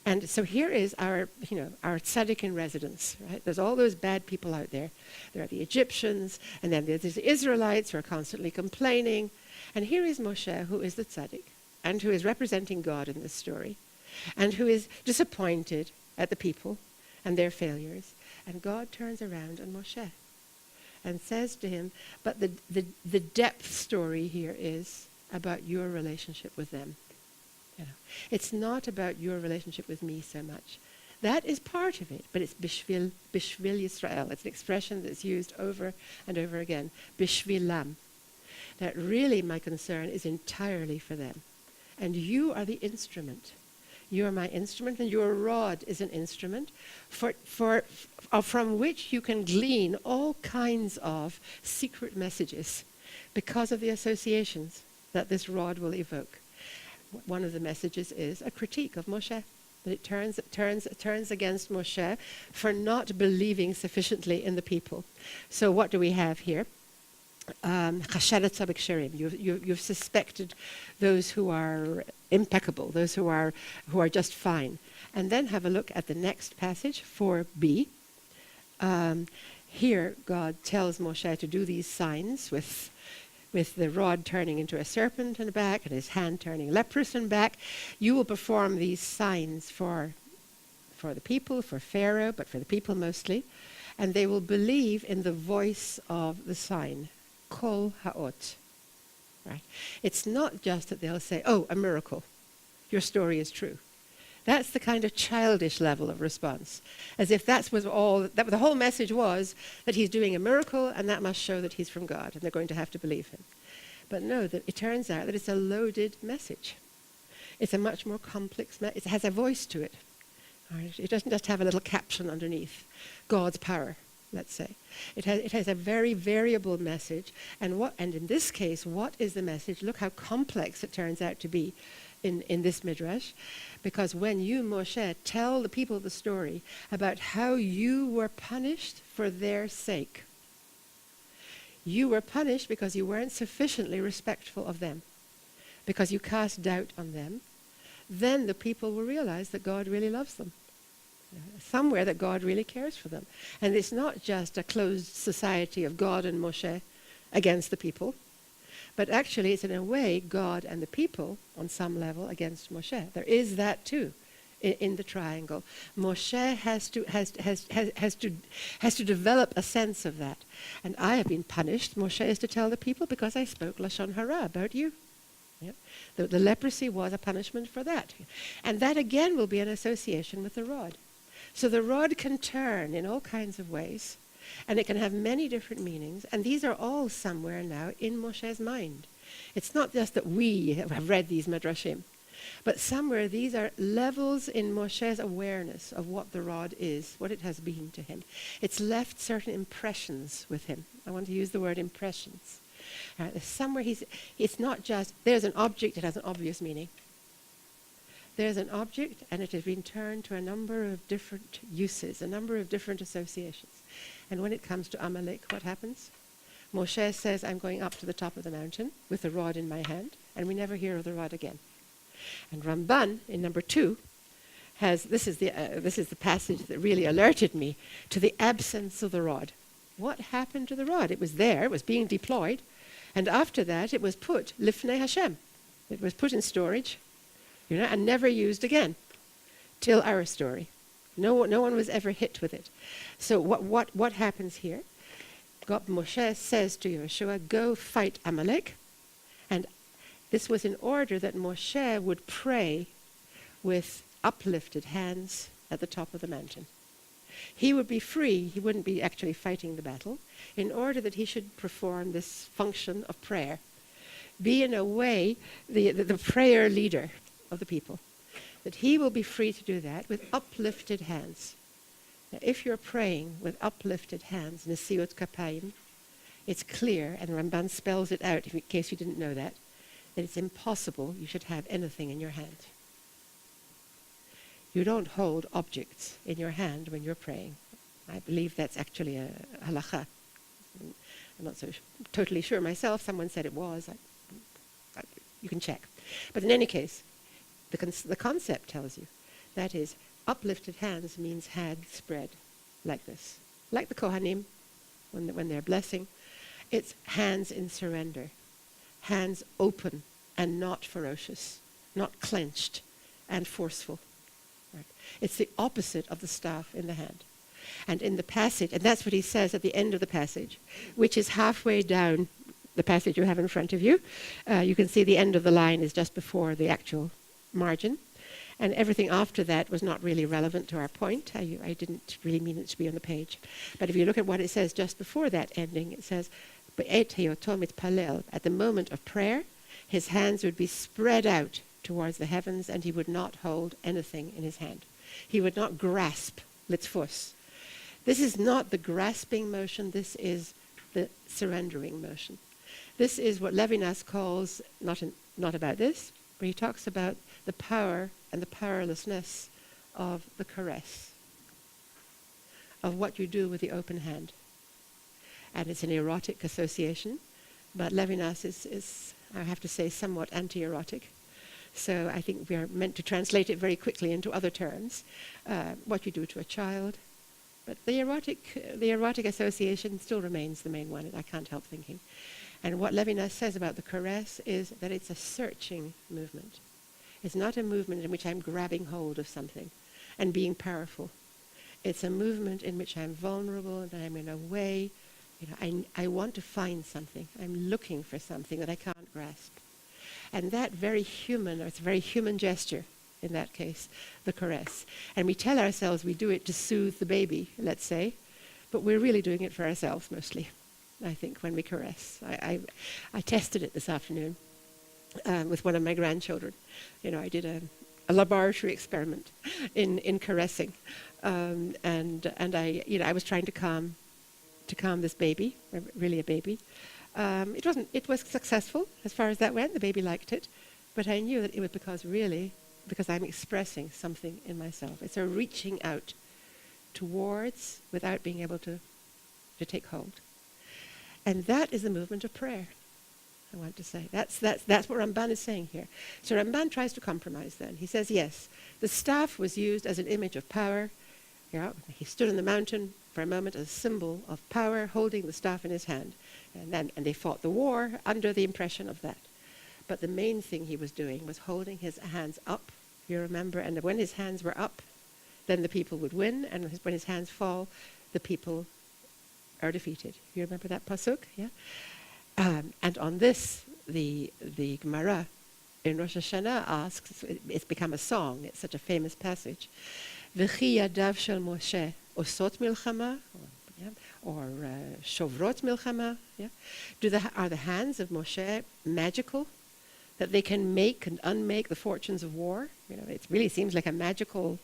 And so here is our tzaddik in residence, right? There's all those bad people out there. There are the Egyptians, and then there's the Israelites who are constantly complaining. And here is Moshe, who is the tzaddik, and who is representing God in this story, and who is disappointed at the people and their failures. And God turns around on Moshe and says to him, but the depth story here is about your relationship with them. It's not about your relationship with me so much. That is part of it, but it's bishvil Yisrael. It's an expression that's used over and over again. Bishvilam. That really my concern is entirely for them. And you are the instrument. You are my instrument, and your rod is an instrument from which you can glean all kinds of secret messages because of the associations that this rod will evoke. One of the messages is a critique of Moshe. That it turns against Moshe for not believing sufficiently in the people. So what do we have here? You've suspected those who are impeccable, those who are just fine. And then have a look at the next passage, 4b. Here God tells Moshe to do these signs with the rod turning into a serpent in the back and his hand turning leprous in back. You will perform these signs for the people, for Pharaoh, but for the people mostly. And they will believe in the voice of the sign. Kol ha'ot. Right? It's not just that they'll say, oh, a miracle. Your story is true. That's the kind of childish level of response. As if that the whole message was that he's doing a miracle and that must show that he's from God and they're going to have to believe him. But no, it turns out that it's a loaded message. It's a much more complex message. It has a voice to it. Right? It doesn't just have a little caption underneath. God's power, let's say. It has a very variable message. And in this case, what is the message? Look how complex it turns out to be in this midrash. Because when you, Moshe, tell the people the story about how you were punished for their sake. You were punished because you weren't sufficiently respectful of them, because you cast doubt on them. Then the people will realize that God really loves them. Somewhere that God really cares for them. And it's not just a closed society of God and Moshe against the people, but actually it's in a way God and the people on some level against Moshe. There is that too in the triangle. Moshe has to develop a sense of that. And I have been punished, Moshe is to tell the people, because I spoke Lashon Hara about you. Yeah. The leprosy was a punishment for that. And that again will be an association with the rod. So the rod can turn in all kinds of ways, and it can have many different meanings, and these are all somewhere now in Moshe's mind. It's not just that we have read these midrashim, but somewhere these are levels in Moshe's awareness of what the rod is, what it has been to him. It's left certain impressions with him. I want to use the word impressions. Somewhere it's not just, there's an object, it has an obvious meaning. There's an object, and it has been turned to a number of different uses, a number of different associations. And when it comes to Amalek, what happens? Moshe says, I'm going up to the top of the mountain with the rod in my hand, and we never hear of the rod again. And Ramban, in number 2, this is the passage that really alerted me to the absence of the rod. What happened to the rod? It was there, it was being deployed, and after that it was put, Lifnei Hashem. It was put in storage, and never used again, till our story. No one was ever hit with it. So what happens here? Moshe says to Yeshua, go fight Amalek. And this was in order that Moshe would pray with uplifted hands at the top of the mountain. He would be free, he wouldn't be actually fighting the battle, in order that he should perform this function of prayer. Be in a way the prayer leader of the people. That he will be free to do that with uplifted hands. Now, if you're praying with uplifted hands, Nesiut Kapayim, it's clear, and Ramban spells it out in case you didn't know that it's impossible you should have anything in your hand. You don't hold objects in your hand when you're praying. I believe that's actually a halacha. I'm not so totally sure myself. Someone said it was. You can check. But in any case, the concept tells you, that is, uplifted hands means hands spread like this. Like the Kohanim, when they're blessing, it's hands in surrender. Hands open and not ferocious, not clenched and forceful. Right? It's the opposite of the staff in the hand. And in the passage, and that's what he says at the end of the passage, which is halfway down the passage you have in front of you. You can see the end of the line is just before the actual margin. And everything after that was not really relevant to our point. I didn't really mean it to be on the page. But if you look at what it says just before that ending, it says, at the moment of prayer, his hands would be spread out towards the heavens, and he would not hold anything in his hand. He would not grasp litzfus. This is not the grasping motion, this is the surrendering motion. This is what Levinas calls, not about this, but he talks about the power and the powerlessness of the caress, of what you do with the open hand. And it's an erotic association, but Levinas is, I have to say, somewhat anti-erotic. So I think we are meant to translate it very quickly into other terms, what you do to a child. But the erotic association still remains the main one, I can't help thinking. And what Levinas says about the caress is that it's a searching movement. It's not a movement in which I'm grabbing hold of something and being powerful. It's a movement in which I'm vulnerable and I'm in a way, I want to find something. I'm looking for something that I can't grasp. And that very human, or it's a very human gesture in that case, the caress. And we tell ourselves we do it to soothe the baby, let's say, but we're really doing it for ourselves mostly, I think, when we caress. I tested it this afternoon with one of my grandchildren. I did a laboratory experiment in caressing, and I was trying to calm this baby, really a baby. It was successful as far as that went. The baby liked it, but I knew that it was because I'm expressing something in myself. It's a reaching out towards without being able to take hold. And that is the movement of prayer, I want to say. That's what Ramban is saying here. So Ramban tries to compromise then. He says, yes, the staff was used as an image of power. He stood on the mountain for a moment as a symbol of power, holding the staff in his hand. And they fought the war under the impression of that. But the main thing he was doing was holding his hands up, you remember, and when his hands were up, then the people would win, and when his hands fall, the people are defeated. You remember that pasuk? Yeah. And on this, the Gemara in Rosh Hashanah asks, it's become a song, it's such a famous passage, V'chi yadav shel Moshe osot milchama, or shovrot milchama. Yeah? Are the hands of Moshe magical, that they can make and unmake the fortunes of war? It really seems like a magical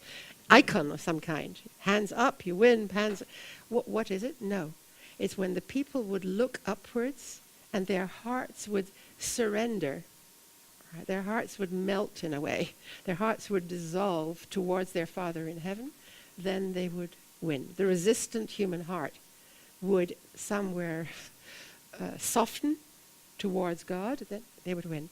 icon of some kind. Hands up, you win. Hands. What is it? No. It's when the people would look upwards and their hearts would surrender. Right? Their hearts would melt in a way. Their hearts would dissolve towards their Father in heaven. Then they would win. The resistant human heart would somewhere soften towards God, then they would win.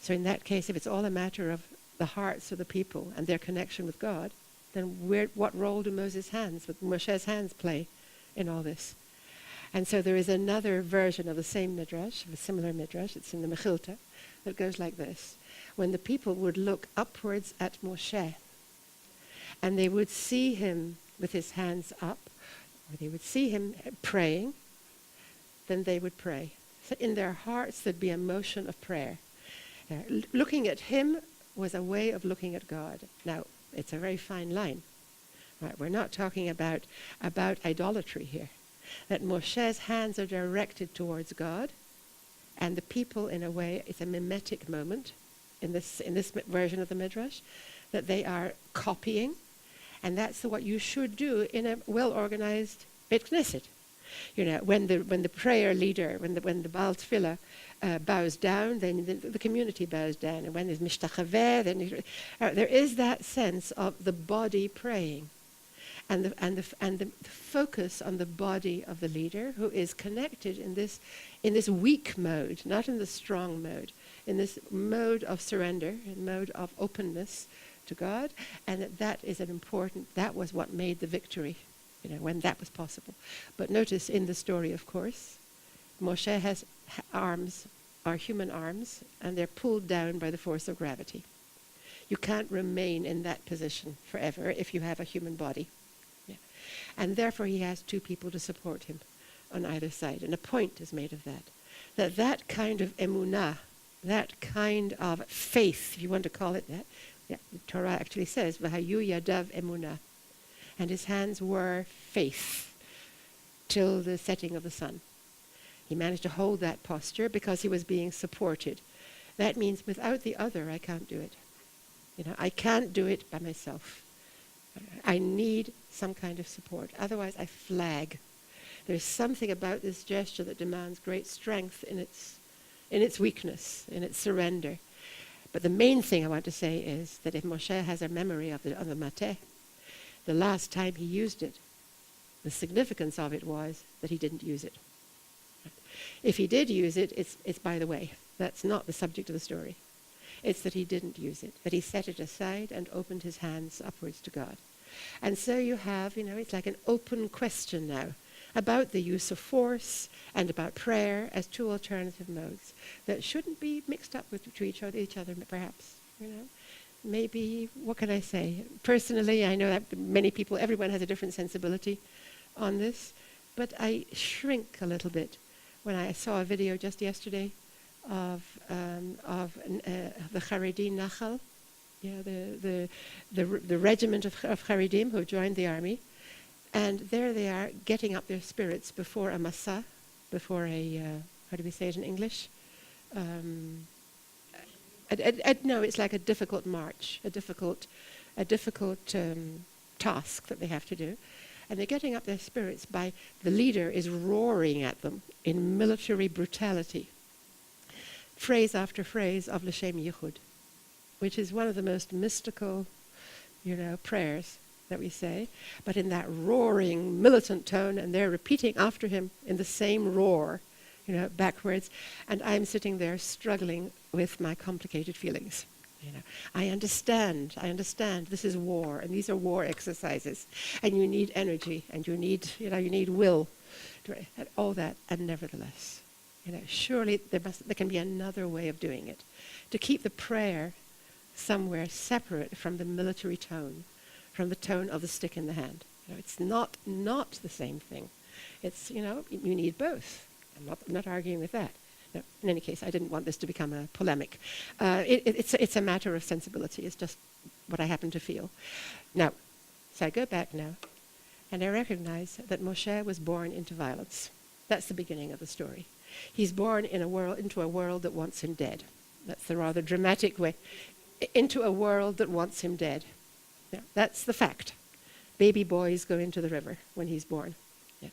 So in that case, if it's all a matter of the hearts of the people and their connection with God, then what role do Moshe's hands play in all this? And so there is another version of the same midrash, of a similar midrash, it's in the Mechilta, that goes like this. When the people would look upwards at Moshe, and they would see him with his hands up, or they would see him praying, then they would pray. So in their hearts there'd be a motion of prayer. Looking at him was a way of looking at God. Now, it's a very fine line. Right? We're not talking about idolatry here. That Moshe's hands are directed towards God, and the people, in a way, it's a mimetic moment in this version of the Midrash, that they are copying, and that's what you should do in a well-organized Beit Knesset. When the prayer leader, when the Baal Tefillah bows down, then the community bows down, and when there's mishtachaveh, then there is that sense of the body praying, and the focus on the body of the leader, who is connected in this weak mode, not in the strong mode, in this mode of surrender, in mode of openness to God, and that was what made the victory, when that was possible. But notice in the story, of course, Moshe has arms, are human arms, and they're pulled down by the force of gravity. You can't remain in that position forever if you have a human body. Yeah. And therefore he has two people to support him on either side. And a point is made of that. That kind of emunah, that kind of faith, if you want to call it that, the Torah actually says, V'hayu yadav emunah. And his hands were faith till the setting of the sun. He managed to hold that posture because he was being supported. That means without the other, I can't do it. I can't do it by myself. I need some kind of support. Otherwise, I flag. There's something about this gesture that demands great strength in its weakness, in its surrender. But the main thing I want to say is that if Moshe has a memory of the mateh, the last time he used it, the significance of it was that he didn't use it. If he did use it, it's by the way. That's not the subject of the story. It's that he didn't use it, that he set it aside and opened his hands upwards to God. And so you have, it's like an open question now about the use of force and about prayer as two alternative modes that shouldn't be mixed up to each other, perhaps. Maybe, what can I say? Personally, I know that everyone has a different sensibility on this, but I shrink a little bit when I saw a video just yesterday of the Haredi Nachal, the regiment of Haredim who joined the army, and there they are getting up their spirits before a masa, before a how do we say it in English? No, it's like a difficult march, a difficult task that they have to do. And they're getting up their spirits by the leader is roaring at them in military brutality. Phrase after phrase of L'Shem Yichud, which is one of the most mystical, prayers that we say, but in that roaring, militant tone, and they're repeating after him in the same roar, backwards. And I'm sitting there struggling with my complicated feelings. I understand. This is war, and these are war exercises, and you need energy, and you need will, and all that. And nevertheless, surely there can be another way of doing it, to keep the prayer somewhere separate from the military tone, from the tone of the stick in the hand. It's not the same thing. It's you need both. I'm not arguing with that. No, in any case, I didn't want this to become a polemic. It's a matter of sensibility. It's just what I happen to feel. Now, so I go back now, and I recognize that Moshe was born into violence. That's the beginning of the story. He's born into a world that wants him dead. That's the rather dramatic way. Into a world that wants him dead. Yeah, that's the fact. Baby boys go into the river when he's born. Yeah.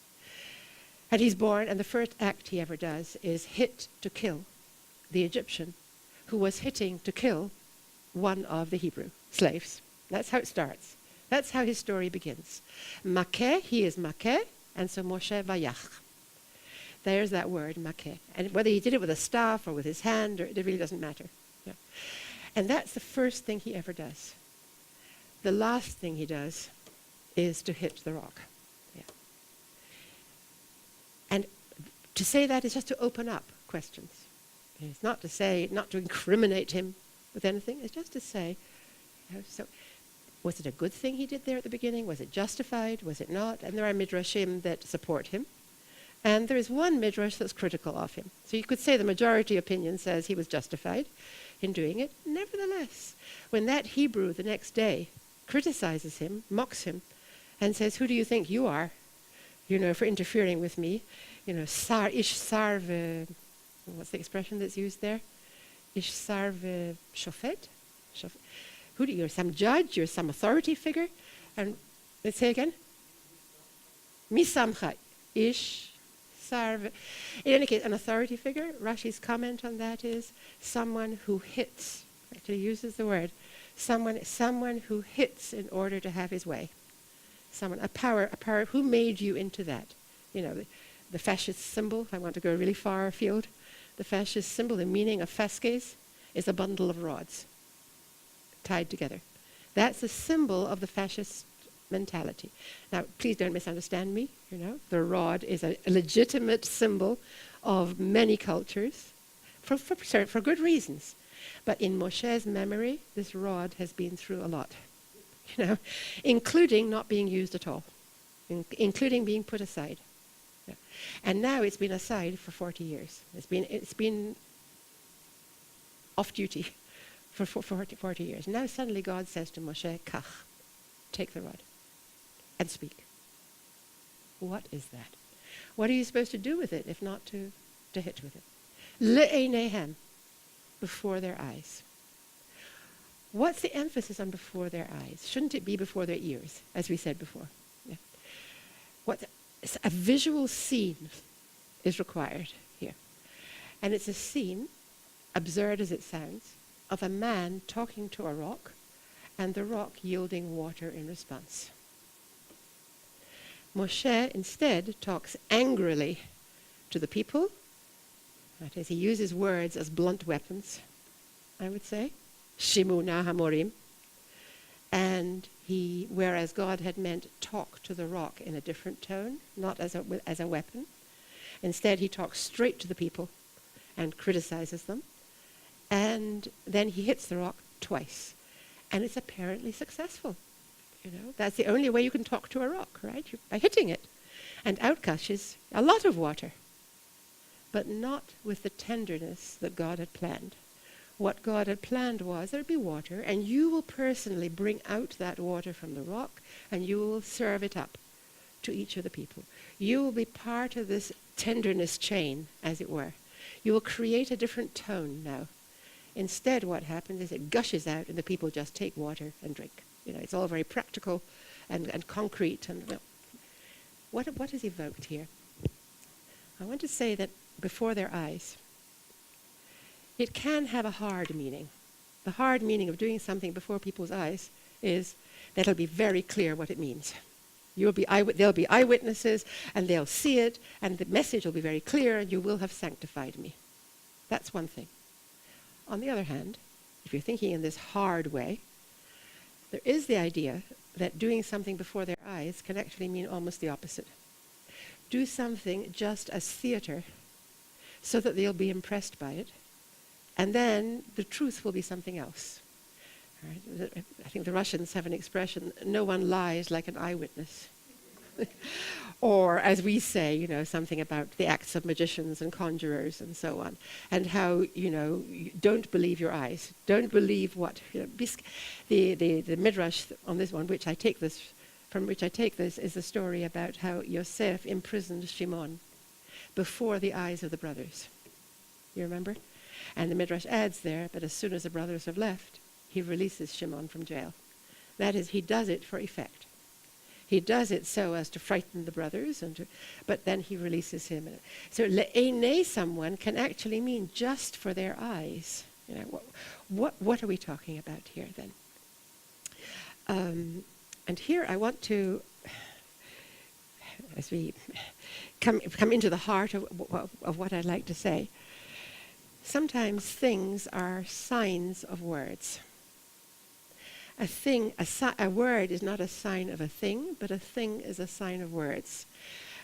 And he's born, and the first act he ever does is hit to kill the Egyptian who was hitting to kill one of the Hebrew slaves. That's how it starts. That's how his story begins. Makeh, he is Makeh, and so Moshe Vayach. There's that word, Makeh. And whether he did it with a staff or with his hand, it really doesn't matter. Yeah. And that's the first thing he ever does. The last thing he does is to hit the rock. Yeah. And to say that is just to open up questions. It's not to incriminate him with anything. It's just to say, so was it a good thing he did there at the beginning? Was it justified? Was it not? And there are midrashim that support him. And there is one midrash that's critical of him. So you could say the majority opinion says he was justified in doing it. Nevertheless, when that Hebrew the next day criticizes him, mocks him, and says, "Who do you think you are, for interfering with me?" Sar, ish sarve, what's the expression that's used there? Ish sarve shofet? You're some judge, you're some authority figure. And let's say again. Misamcha, ish sarve. In any case, an authority figure, Rashi's comment on that is someone who hits, actually uses the word, someone who hits in order to have his way. A power, who made you into that? The fascist symbol, if I want to go really far afield, the fascist symbol, the meaning of fasces, is a bundle of rods tied together. That's a symbol of the fascist mentality. Now, please don't misunderstand me, The rod is a legitimate symbol of many cultures, for good reasons. But in Moshe's memory, this rod has been through a lot, including not being used at all, including being put aside. Yeah. And now it's been aside for 40 years. It's been off duty for 40 years. Now suddenly God says to Moshe, Kach, take the rod and speak. What is that? What are you supposed to do with it if not to hit with it? Le'einehem, before their eyes. What's the emphasis on before their eyes? Shouldn't it be before their ears, as we said before? Yeah. a visual scene is required here. And it's a scene, absurd as it sounds, of a man talking to a rock and the rock yielding water in response. Moshe instead talks angrily to the people. That is, he uses words as blunt weapons, I would say. Shimuna Hamorim. And whereas God had meant talk to the rock in a different tone, not as a weapon, instead he talks straight to the people and criticizes them. And then he hits the rock twice. And it's apparently successful. That's the only way you can talk to a rock, right? By hitting it. And out gushes a lot of water. But not with the tenderness that God had planned. What God had planned was there'd be water, and you will personally bring out that water from the rock, and you will serve it up to each of the people. You will be part of this tenderness chain, as it were. You will create a different tone now. Instead, what happens is it gushes out, and the people just take water and drink. It's all very practical and concrete. And what is evoked here? I want to say that before their eyes, it can have a hard meaning. The hard meaning of doing something before people's eyes is that it'll be very clear what it means. There'll be eyewitnesses, and they'll see it, and the message will be very clear, and you will have sanctified me. That's one thing. On the other hand, if you're thinking in this hard way, there is the idea that doing something before their eyes can actually mean almost the opposite. Do something just as theater so that they'll be impressed by it, and then the truth will be something else. Right? I think the Russians have an expression, no one lies like an eyewitness. Or, as we say, something about the acts of magicians and conjurers and so on, and how, don't believe your eyes. Don't believe what, the midrash on this one, from which I take this, is the story about how Yosef imprisoned Shimon before the eyes of the brothers. You remember? And the midrash adds there, but as soon as the brothers have left, he releases Shimon from jail. That is, he does it for effect. He does it so as to frighten the brothers, but then he releases him. So le'enei someone can actually mean just for their eyes. What are we talking about here then? And here I want to, as we come into the heart of what I'd like to say, sometimes things are signs of words. A word is not a sign of a thing, but a thing is a sign of words.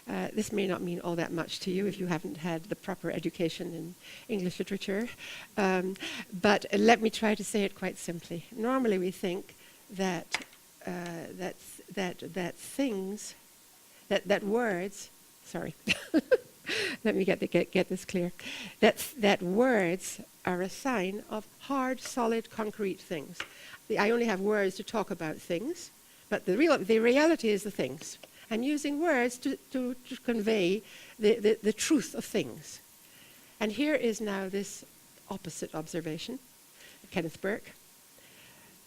This may not mean all that much to you if you haven't had the proper education in English literature, but let me try to say it quite simply. Normally we think that words. Sorry, let me get this clear. That words are a sign of hard, solid, concrete things. I only have words to talk about things, but the reality is the things. I'm using words to convey the truth of things. And here is now this opposite observation, Kenneth Burke,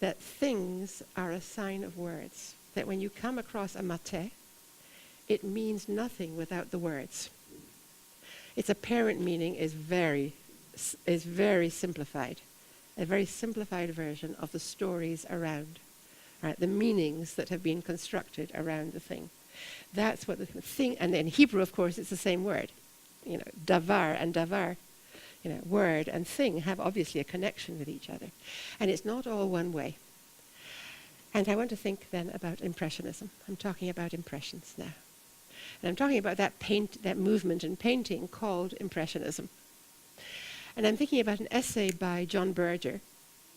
that things are a sign of words. That when you come across a mate, it means nothing without the words. Its apparent meaning is very simplified. A very simplified version of the stories around, right? The meanings that have been constructed around the thing. That's what the thing, and in Hebrew, of course, it's the same word. Davar and davar, word and thing have obviously a connection with each other. And it's not all one way. And I want to think then about Impressionism. I'm talking about impressions now. And I'm talking about that movement in painting called Impressionism. And I'm thinking about an essay by John Berger,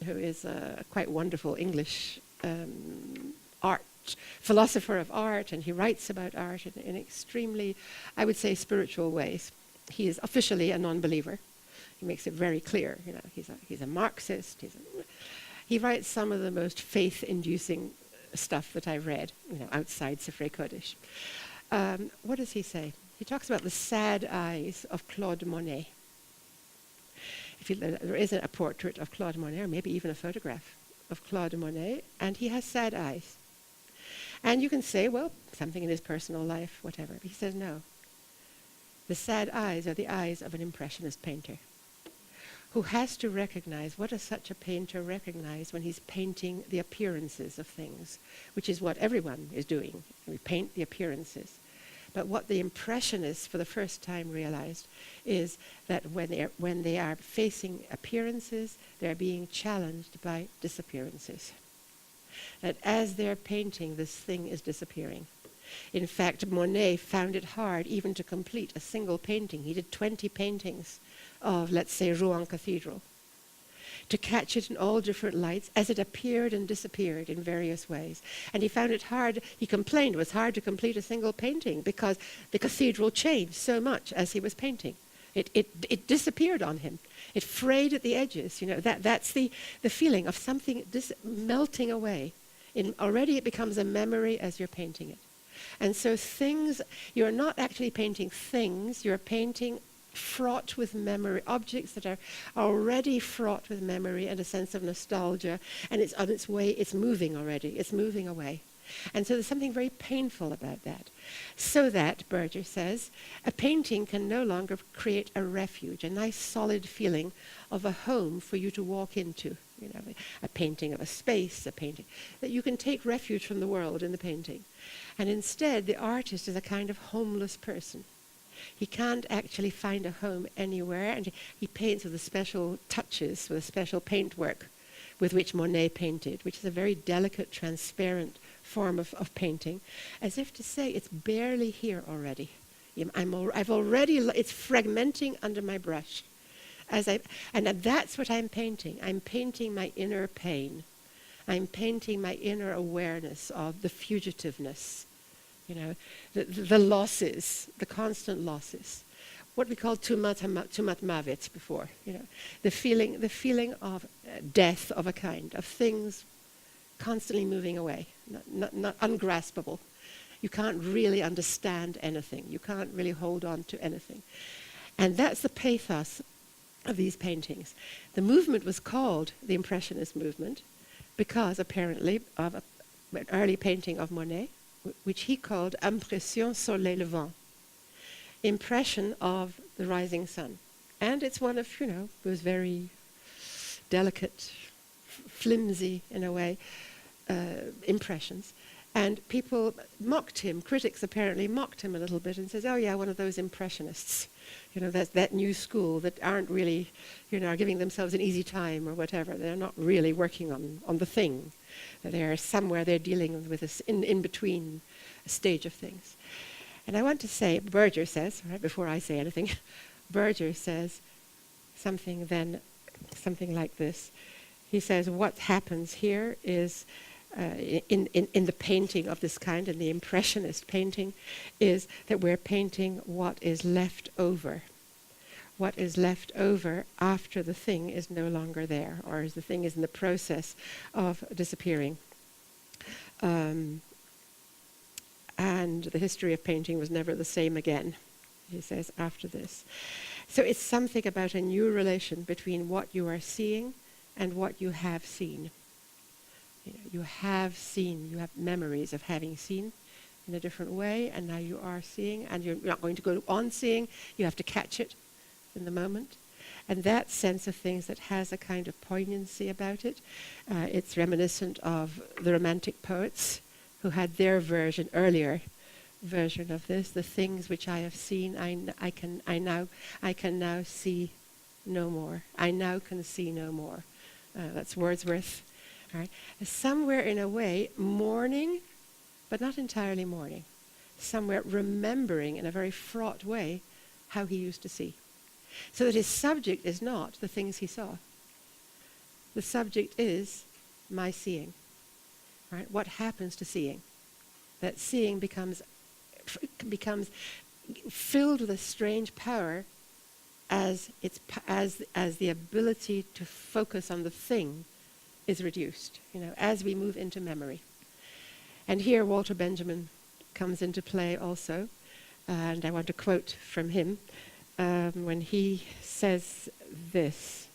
who is a quite wonderful English art philosopher of art, and he writes about art in extremely, I would say, spiritual ways. He is officially a non-believer. He makes it very clear. He's a Marxist. He writes some of the most faith-inducing stuff that I've read, outside Sifrei Kodesh. What does he say? He talks about the sad eyes of Claude Monet. There isn't a portrait of Claude Monet, or maybe even a photograph of Claude Monet, and he has sad eyes. And you can say, well, something in his personal life, whatever. He says, no. The sad eyes are the eyes of an Impressionist painter who has to recognize, what does such a painter recognize when he's painting the appearances of things, which is what everyone is doing. We paint the appearances. But what the Impressionists for the first time realized is that when they are facing appearances, they're being challenged by disappearances. That as they're painting, this thing is disappearing. In fact, Monet found it hard even to complete a single painting. He did 20 paintings of, let's say, Rouen Cathedral, to catch it in all different lights as it appeared and disappeared in various ways. And he found it hard, he complained it was hard to complete a single painting because the cathedral changed so much as he was painting. It disappeared on him. It frayed at the edges. That's the feeling of something melting away. Already it becomes a memory as you're painting it. And so things, you're not actually painting things, you're painting fraught with memory, objects that are already fraught with memory and a sense of nostalgia, and it's on its way, it's moving already, it's moving away. And so there's something very painful about that. So that, Berger says, a painting can no longer create a refuge, a nice solid feeling of a home for you to walk into. A painting of a space, a painting that you can take refuge from the world in the painting. And instead, the artist is a kind of homeless person. He can't actually find a home anywhere, and he paints with the special touches, with a special paintwork with which Monet painted, which is a very delicate, transparent form of painting, as if to say, it's barely here already. It's fragmenting under my brush. And that's what I'm painting. I'm painting my inner pain. I'm painting my inner awareness of the fugitiveness, the losses, the constant losses. What we call tumat mavet before, the feeling of death of a kind, of things constantly moving away, not ungraspable. You can't really understand anything. You can't really hold on to anything. And that's the pathos of these paintings. The movement was called the Impressionist Movement because apparently of an early painting of Monet, which he called Impression soleil levant, impression of the rising sun. And it's one of, those very delicate, flimsy, in a way, impressions. And people mocked him, critics apparently mocked him a little bit and says, oh yeah, one of those Impressionists. That's that new school that aren't really, are giving themselves an easy time or whatever. They're not really working on the thing. They're somewhere they're dealing with this in between stage of things. And I want to say, Berger says, right before I say anything, Berger says something like this. He says, what happens here is, in the painting of this kind, in the Impressionist painting, is that we're painting what is left over. What is left over after the thing is no longer there, or as the thing is in the process of disappearing. And the history of painting was never the same again, he says, after this. So it's something about a new relation between what you are seeing and what you have seen. You have seen, you have memories of having seen in a different way, and now you are seeing, and you're not going to go on seeing, you have to catch it in the moment. And that sense of things that has a kind of poignancy about it, it's reminiscent of the Romantic poets who had their earlier version of this. The things which I have seen, I can now see no more. I now can see no more. That's Wordsworth. All right. Somewhere in a way, mourning, but not entirely mourning. Somewhere remembering in a very fraught way how he used to see. So that his subject is not the things he saw. The subject is my seeing. Right? What happens to seeing? That seeing becomes filled with a strange power as the ability to focus on the thing is reduced, as we move into memory. And here Walter Benjamin comes into play also, and I want to quote from him when he says this.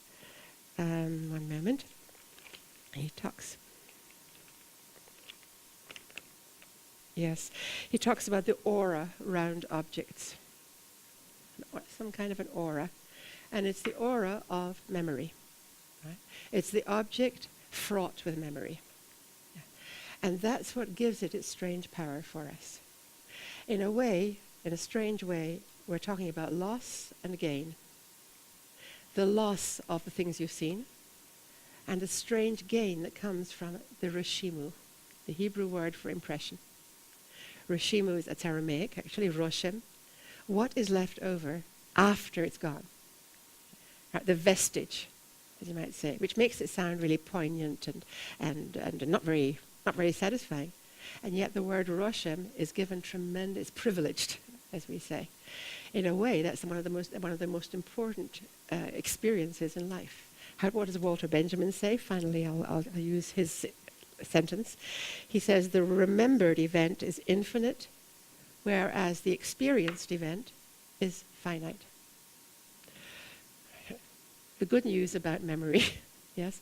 One moment. He talks. Yes. He talks about the aura around objects, some kind of an aura. And it's the aura of memory. Right? It's the object fraught with memory. Yeah. And that's what gives it its strange power for us. In a way, in a strange way, we're talking about loss and gain. The loss of the things you've seen, and the strange gain that comes from the reshimu, the Hebrew word for impression. Reshimu is it's Aramaic, actually, roshem. What is left over after it's gone? The vestige, as you might say, which makes it sound really poignant and not very satisfying. And yet the word roshem is given tremendous, privileged, as we say. In a way, that's one of the most important experiences in life. What does Walter Benjamin say? Finally, I'll use his sentence. He says, the remembered event is infinite, whereas the experienced event is finite. The good news about memory, yes,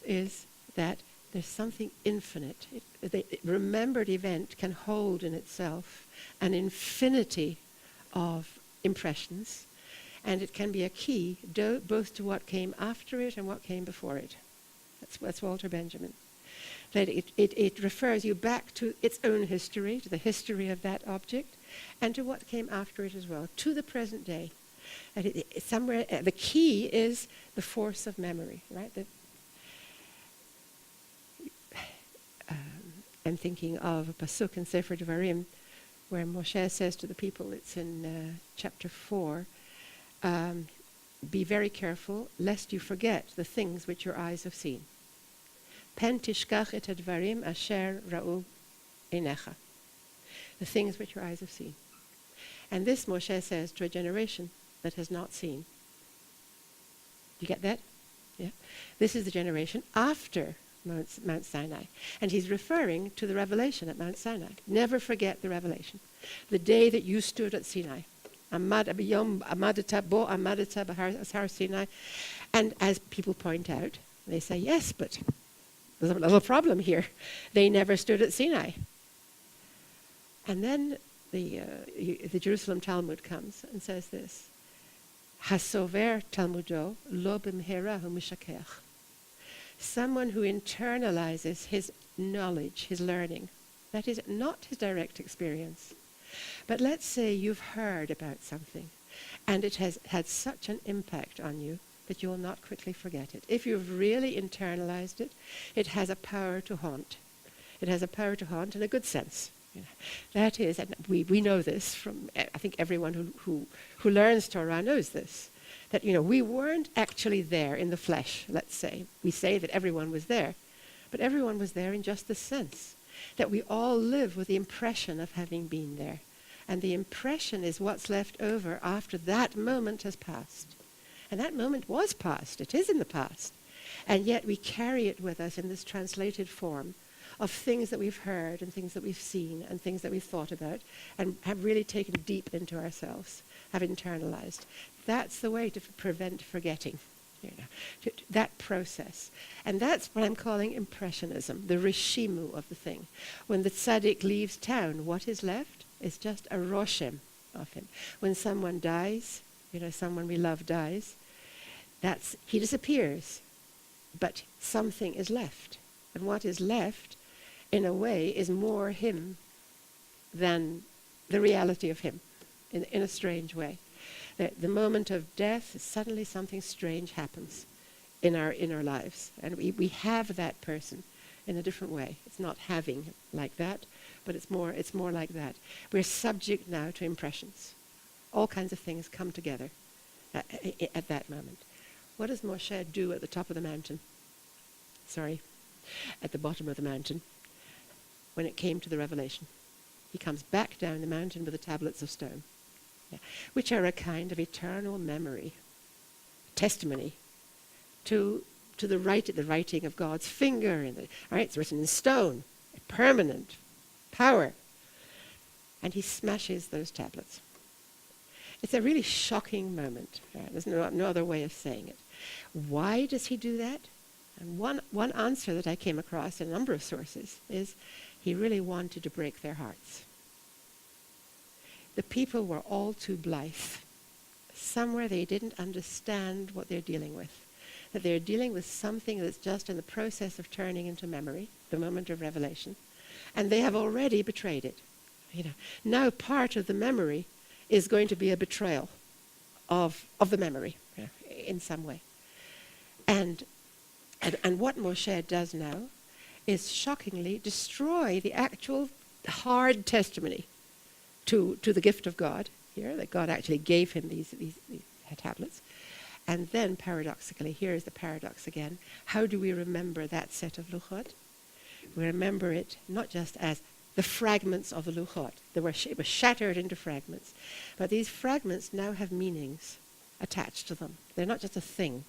is that there's something infinite. The remembered event can hold in itself an infinity of impressions, and it can be a key both to what came after it and what came before it. That's Walter Benjamin. That it refers you back to its own history, to the history of that object, and to what came after it as well, to the present day. Somewhere, the key is the force of memory, right? I'm thinking of a pasuk in Sefer Devarim, where Moshe says to the people, it's in chapter 4, be very careful lest you forget the things which your eyes have seen. Pen tishkach et advarim asher ra'u einecha. The things which your eyes have seen. And this Moshe says to a generation that has not seen. You get that? Yeah. This is the generation after Mount Sinai. And he's referring to the revelation at Mount Sinai. Never forget the revelation. The day that you stood at Sinai. Sinai. And as people point out, they say, yes, but there's a little problem here. They never stood at Sinai. And then the Jerusalem Talmud comes and says this. Hasover Talmudo lo b'mhera hu mishakeach. Someone who internalizes his knowledge, his learning. That is not his direct experience. But let's say you've heard about something and it has had such an impact on you that you will not quickly forget it. If you've really internalized it, it has a power to haunt. It has a power to haunt in a good sense. You know, that is, and we know this from, I think everyone who learns Torah knows this, that, you know, we weren't actually there in the flesh, let's say. We say that everyone was there, but everyone was there in just the sense that we all live with the impression of having been there. And the impression is what's left over after that moment has passed. And that moment was past. It is in the past. And yet we carry it with us in this translated form of things that we've heard and things that we've seen and things that we've thought about and have really taken deep into ourselves, have internalized. That's the way to prevent forgetting, you know, that process. And that's what I'm calling Impressionism, the reshimu of the thing. When the tzaddik leaves town, what is left is just a roshem of him. When someone dies, you know, someone we love dies, he disappears, but something is left. And what is left, in a way, is more him than the reality of him, in a strange way. The moment of death, suddenly something strange happens in our lives. And we have that person in a different way. It's not having like that, but it's more like that. We're subject now to impressions. All kinds of things come together at that moment. What does Moshe do at the top of the mountain? At the bottom of the mountain, when it came to the revelation. He comes back down the mountain with the tablets of stone, which are a kind of eternal memory, testimony to the writing of God's finger. It's written in stone, permanent power. And he smashes those tablets. It's a really shocking moment. There's no other way of saying it. Why does he do that? And one answer that I came across in a number of sources is he really wanted to break their hearts. The people were all too blithe. Somewhere they didn't understand what they're dealing with. That they're dealing with something that's just in the process of turning into memory, the moment of revelation. And they have already betrayed it. Now part of the memory is going to be a betrayal of the memory, in some way. And what Moshe does now is shockingly destroy the actual hard testimony to the gift of God here, that God actually gave him these tablets. And then paradoxically, here is the paradox again. How do we remember that set of luchot? We remember it not just as the fragments of the luchot. It was shattered into fragments. But these fragments now have meanings attached to them. They're not just a thing.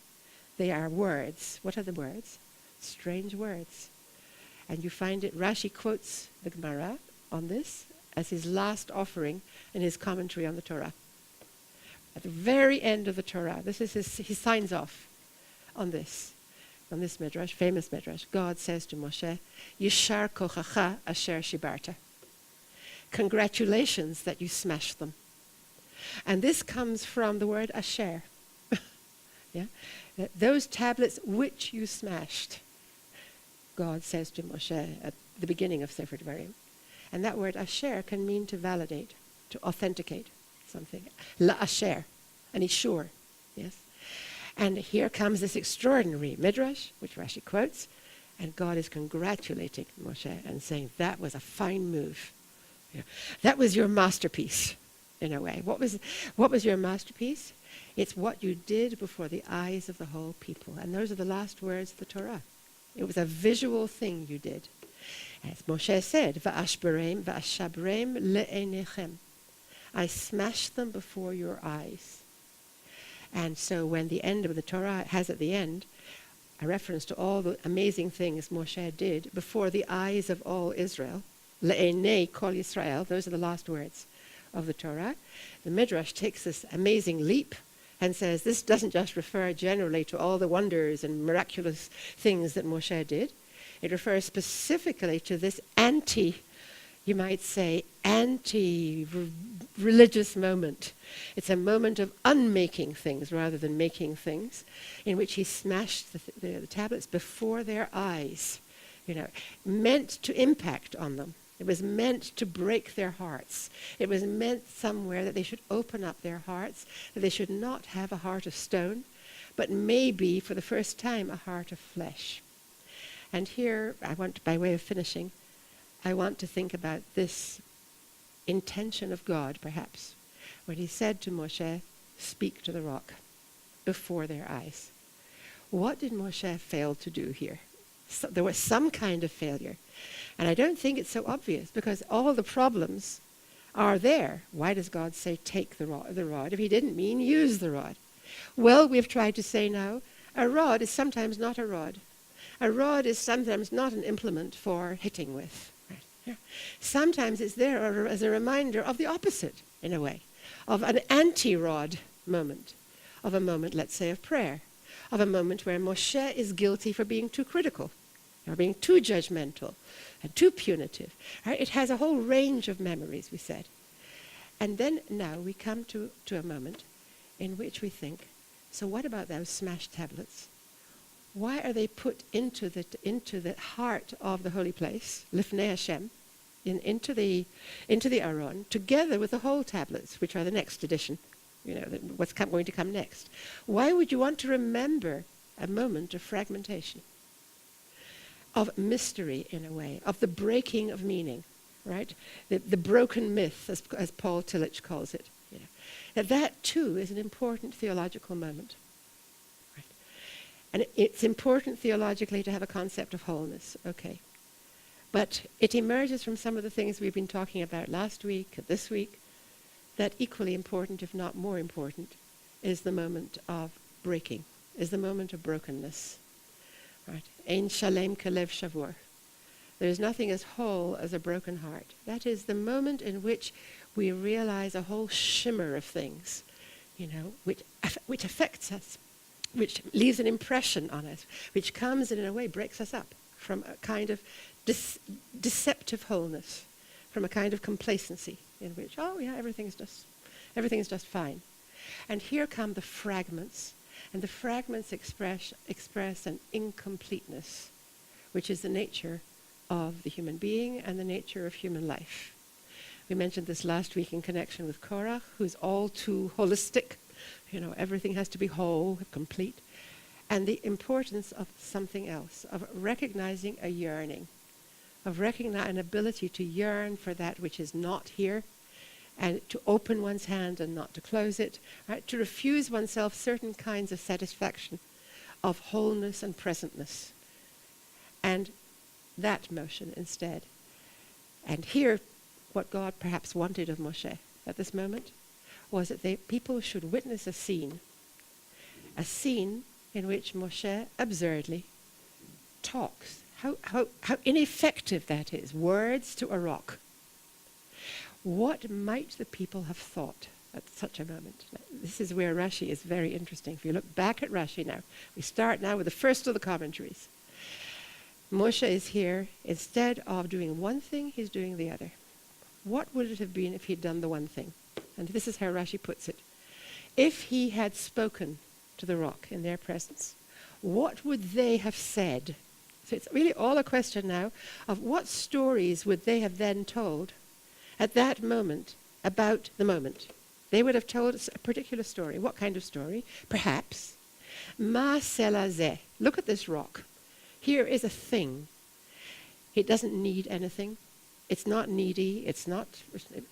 They are words. What are the words? Strange words. And you find it, Rashi quotes the Gemara on this as his last offering in his commentary on the Torah. At the very end of the Torah, this is he signs off on this midrash, famous midrash. God says to Moshe, Yishar kochacha asher shibarta. Congratulations that you smashed them. And this comes from the word asher. Yeah? Those tablets which you smashed, God says to Moshe at the beginning of Sefer Devarim. And that word asher can mean to validate, to authenticate something. La asher, and he's sure. Yes? And here comes this extraordinary midrash, which Rashi quotes, and God is congratulating Moshe and saying, that was a fine move. Yeah. That was your masterpiece, in a way. What was your masterpiece? It's what you did before the eyes of the whole people. And those are the last words of the Torah. It was a visual thing you did. As Moshe said, Va'ashbarem le'enechem. I smashed them before your eyes. And so when the end of the Torah has at the end a reference to all the amazing things Moshe did before the eyes of all Israel, le'enei kol Yisrael, those are the last words of the Torah, the Midrash takes this amazing leap and says this doesn't just refer generally to all the wonders and miraculous things that Moshe did. It refers specifically to this you might say, anti-religious moment. It's a moment of unmaking things rather than making things, in which he smashed the tablets before their eyes, meant to impact on them. It was meant to break their hearts. It was meant somewhere that they should open up their hearts, that they should not have a heart of stone, but maybe for the first time a heart of flesh. And here, by way of finishing, I want to think about this intention of God, perhaps, when he said to Moshe, speak to the rock before their eyes. What did Moshe fail to do here? So there was some kind of failure. And I don't think it's so obvious, because all the problems are there. Why does God say take the rod if he didn't mean use the rod? Well, we've tried to say now, a rod is sometimes not a rod. A rod is sometimes not an implement for hitting with. Yeah. Sometimes it's there as a reminder of the opposite, in a way, of an anti-rod moment, of a moment, let's say, of prayer, of a moment where Moshe is guilty for being too critical, or being too judgmental, and too punitive. Right? It has a whole range of memories, we said. And then now we come to a moment in which we think, so what about those smashed tablets? Why are they put into the heart of the holy place, Lifnei Hashem, into the Aron, together with the whole tablets, which are the next edition, what's going to come next? Why would you want to remember a moment of fragmentation, of mystery in a way, of the breaking of meaning, right? The broken myth, as Paul Tillich calls it. That too is an important theological moment. And it's important theologically to have a concept of wholeness, okay. But it emerges from some of the things we've been talking about last week, this week, that equally important, if not more important, is the moment of breaking, is the moment of brokenness. Right? Ein shalem kelev shavur. There is nothing as whole as a broken heart. That is the moment in which we realize a whole shimmer of things, which affects us, which leaves an impression on us, which comes and in a way breaks us up. from a kind of deceptive wholeness, from a kind of complacency in which, oh yeah, everything's just fine. And here come the fragments, and the fragments express an incompleteness, which is the nature of the human being and the nature of human life. We mentioned this last week in connection with Korach, who's all too holistic. Everything has to be whole, complete. And the importance of something else, of recognizing a yearning, of recognizing an ability to yearn for that which is not here, and to open one's hand and not to close it, right? To refuse oneself certain kinds of satisfaction, of wholeness and presentness. And that motion instead. And here, what God perhaps wanted of Moshe at this moment was that people should witness a scene in which Moshe absurdly talks. How ineffective that is. Words to a rock. What might the people have thought at such a moment? This is where Rashi is very interesting. If you look back at Rashi now, we start now with the first of the commentaries. Moshe is here. Instead of doing one thing, he's doing the other. What would it have been if he'd done the one thing? And this is how Rashi puts it. If he had spoken to the rock in their presence, what would they have said? So it's really all a question now of what stories would they have then told at that moment about the moment. They would have told us a particular story. What kind of story? Perhaps, Ma selazeh. Look at this rock. Here is a thing. It doesn't need anything. It's not needy. It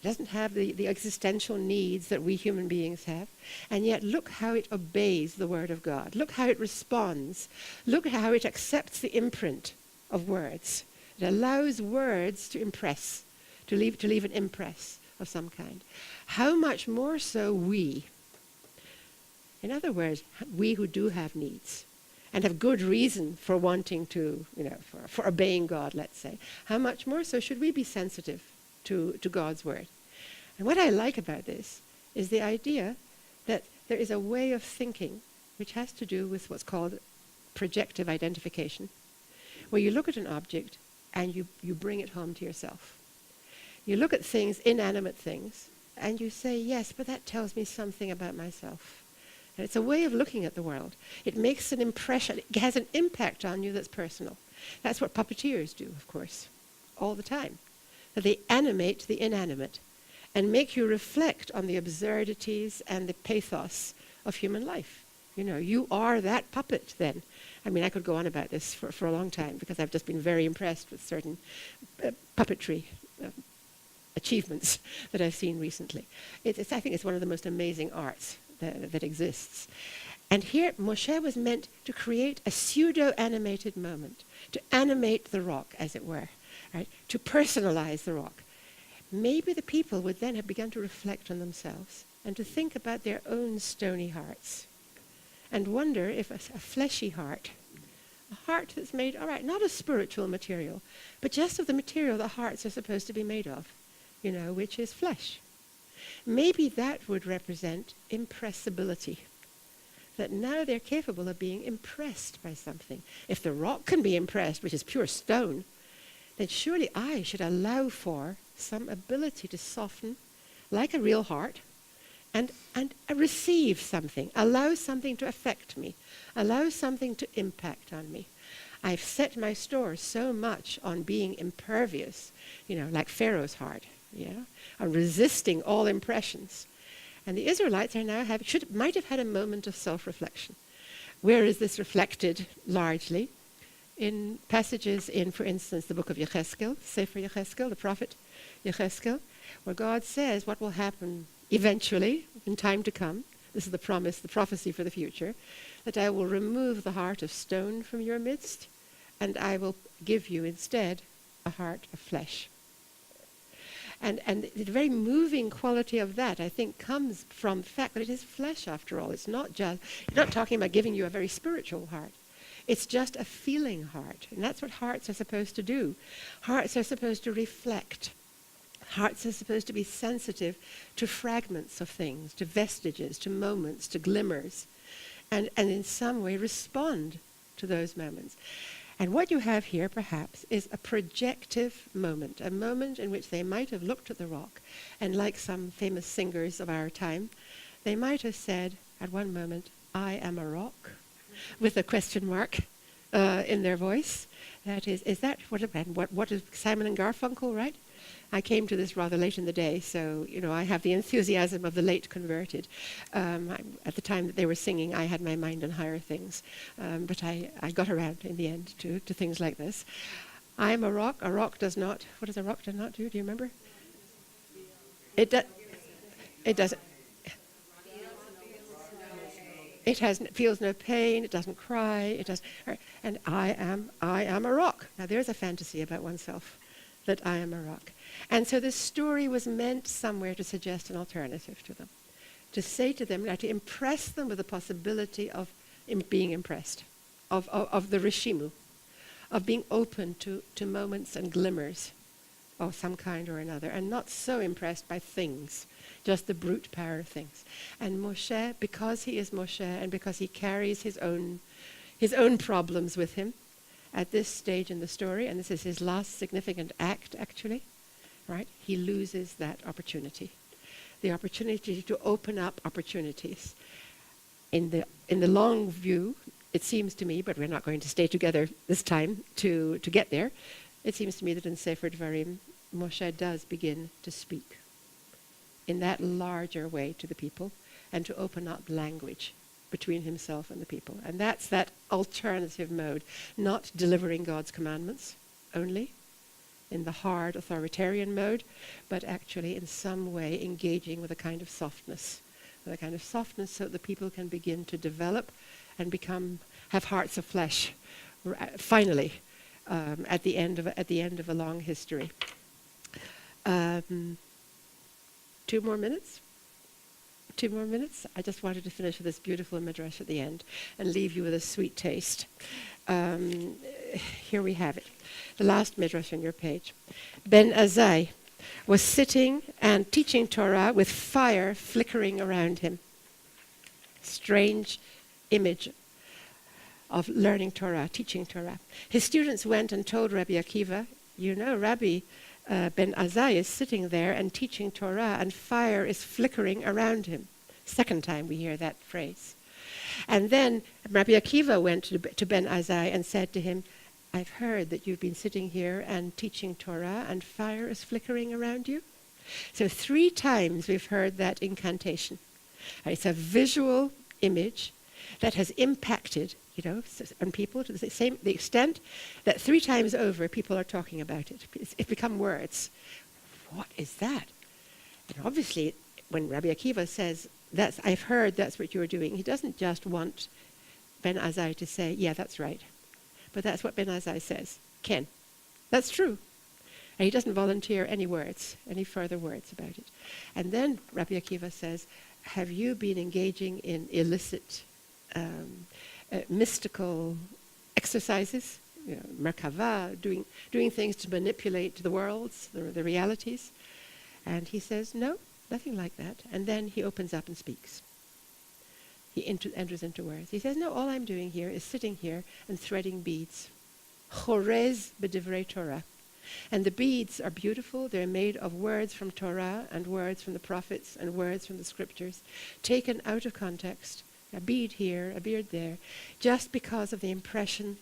doesn't have the existential needs that we human beings have. And yet look how it obeys the word of God. Look how it responds. Look how it accepts the imprint of words. It allows words to impress, to leave an impress of some kind. How much more so we? In other words, we who do have needs and have good reason for wanting to, for obeying God, let's say. How much more so should we be sensitive to God's word? And what I like about this is the idea that there is a way of thinking which has to do with what's called projective identification, where you look at an object and you bring it home to yourself. You look at things, inanimate things, and you say, yes, but that tells me something about myself. And it's a way of looking at the world. It makes an impression. It has an impact on you that's personal. That's what puppeteers do, of course, all the time. That they animate the inanimate and make you reflect on the absurdities and the pathos of human life. You are that puppet then. I mean, I could go on about this for a long time because I've just been very impressed with certain puppetry achievements that I've seen recently. I think it's one of the most amazing arts that exists. And here Moshe was meant to create a pseudo-animated moment, to animate the rock, as it were, right? To personalize the rock. Maybe the people would then have begun to reflect on themselves and to think about their own stony hearts and wonder if a fleshy heart, a heart that's made, all right, not of spiritual material, but just of the material that hearts are supposed to be made of, which is flesh. Maybe that would represent impressibility, that now they're capable of being impressed by something. If the rock can be impressed, which is pure stone, then surely I should allow for some ability to soften like a real heart and receive something, allow something to affect me, allow something to impact on me. I've set my store so much on being impervious, like Pharaoh's heart, on resisting all impressions. And the Israelites are now might have had a moment of self-reflection. Where is this reflected largely? In passages in, for instance, the book of Yecheskel, Sefer Yecheskel, the prophet Yecheskel, where God says what will happen eventually, in time to come. This is the promise, the prophecy for the future, that I will remove the heart of stone from your midst, and I will give you instead a heart of flesh. And the very moving quality of that, I think, comes from the fact that it is flesh after all. It's not just, you're not talking about giving you a very spiritual heart. It's just a feeling heart. And that's what hearts are supposed to do. Hearts are supposed to reflect. Hearts are supposed to be sensitive to fragments of things, to vestiges, to moments, to glimmers, and in some way respond to those moments. And what you have here, perhaps, is a projective moment, a moment in which they might have looked at the rock, and like some famous singers of our time, they might have said at one moment, "I am a rock," with a question mark in their voice. That is that what is Simon and Garfunkel, right? I came to this rather late in the day, so I have the enthusiasm of the late converted. At the time that they were singing, I had my mind on higher things, but I got around in the end to things like this. I am a rock. A rock does not. What does a rock do not do? Do you remember? It does. It doesn't. Feels no pain. It doesn't cry. It does. And I am a rock. Now there's a fantasy about oneself, that I am a rock. And so this story was meant somewhere to suggest an alternative to them, to say to them, to impress them with the possibility of being impressed, of the rishimu, of being open to moments and glimmers of some kind or another, and not so impressed by things, just the brute power of things. And Moshe, because he is Moshe, and because he carries his own problems with him at this stage in the story, and this is his last significant act, actually, right? He loses that opportunity, the opportunity to open up opportunities. In the long view, it seems to me, but we're not going to stay together this time to get there. It seems to me that in Sefer Dvarim, Moshe does begin to speak in that larger way to the people, and to open up language between himself and the people. And that's that alternative mode, not delivering God's commandments only in the hard authoritarian mode, but actually in some way engaging with a kind of softness, so that the people can begin to develop and have hearts of flesh, finally, at the end of a long history. 2 more minutes? 2 more minutes? I just wanted to finish with this beautiful midrash at the end and leave you with a sweet taste. Here we have it. The last midrash on your page. Ben Azai was sitting and teaching Torah with fire flickering around him. Strange image of learning Torah, teaching Torah. His students went and told Rabbi Akiva, Rabbi Ben Azai is sitting there and teaching Torah, and fire is flickering around him. Second time we hear that phrase. And then Rabbi Akiva went to Ben Azai and said to him, "I've heard that you've been sitting here and teaching Torah, and fire is flickering around you." So 3 times we've heard that incantation. It's a visual image that has impacted, on people to the extent that 3 times over people are talking about it. It's become words. What is that? And obviously, when Rabbi Akiva says, "I've heard that's what you're doing," he doesn't just want Ben Azai to say, "Yeah, that's right." But that's what Ben Azai says. Ken, that's true. And he doesn't volunteer any further words about it. And then Rabbi Akiva says, "Have you been engaging in illicit, mystical exercises, merkava, doing things to manipulate the worlds, the realities?" And he says, "No, nothing like that." And then he opens up and speaks. He enters into words. He says, "No, all I'm doing here is sitting here and threading beads. Chorez b'divrei Torah." And the beads are beautiful. They're made of words from Torah and words from the prophets and words from the scriptures, taken out of context. A bead here, a bead there, just because of the impression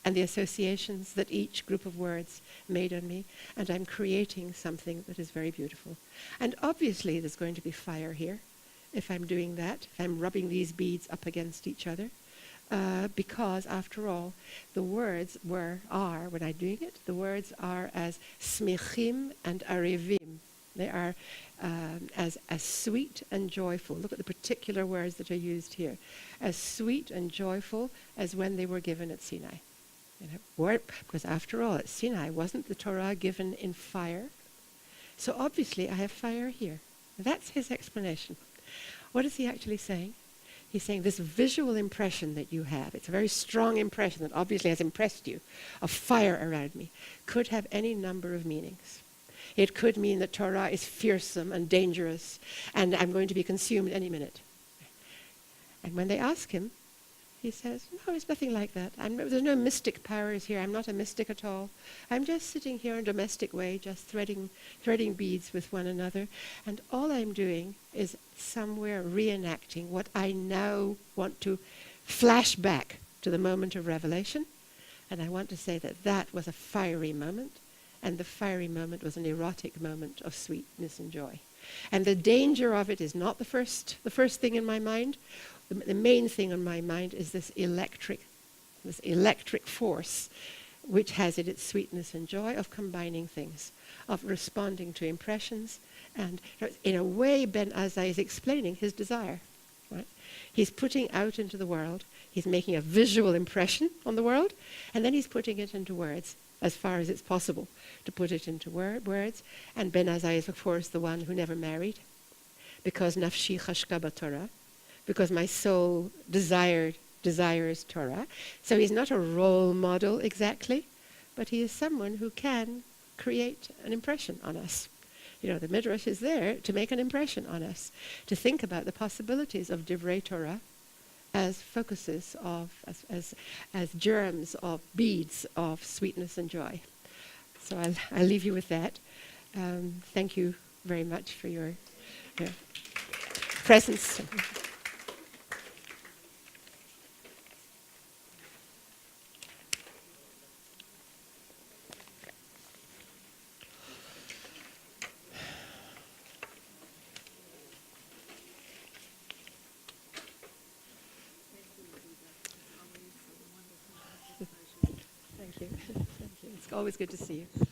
and the associations that each group of words made on me, and I'm creating something that is very beautiful. And obviously there's going to be fire here if I'm doing that, if I'm rubbing these beads up against each other, because after all, the words when I'm doing it, the words are as smichim and arevim. They are as sweet and joyful. Look at the particular words that are used here. As sweet and joyful as when they were given at Sinai. Because after all, at Sinai, wasn't the Torah given in fire? So obviously I have fire here. That's his explanation. What is he actually saying? He's saying this visual impression that you have, it's a very strong impression that obviously has impressed you, of fire around me, could have any number of meanings. It could mean that Torah is fearsome and dangerous, and I'm going to be consumed any minute. And when they ask him, He says, no, it's nothing like that. There's no mystic powers here. I'm not a mystic at all. I'm just sitting here in a domestic way, just threading beads with one another. And all I'm doing is somewhere reenacting what I now want to flash back to the moment of revelation. And I want to say that that was a fiery moment. And the fiery moment was an erotic moment of sweetness and joy. And the danger of it is not the first thing in my mind. The main thing on my mind is this electric force, which has in its sweetness and joy of combining things, of responding to impressions, and in a way Ben Azai is explaining his desire. Right? He's putting out into the world, he's making a visual impression on the world, and then he's putting it into words, as far as it's possible to put it into words. And Ben Azai is, of course, the one who never married, because nafshi chashka b'Torah, because my soul desires Torah. So he's not a role model exactly, but he is someone who can create an impression on us. The Midrash is there to make an impression on us, to think about the possibilities of Divrei Torah as focuses of, as germs of beads of sweetness and joy. So I'll leave you with that. Thank you very much for your presence. Thank you. Thank you. It's always good to see you.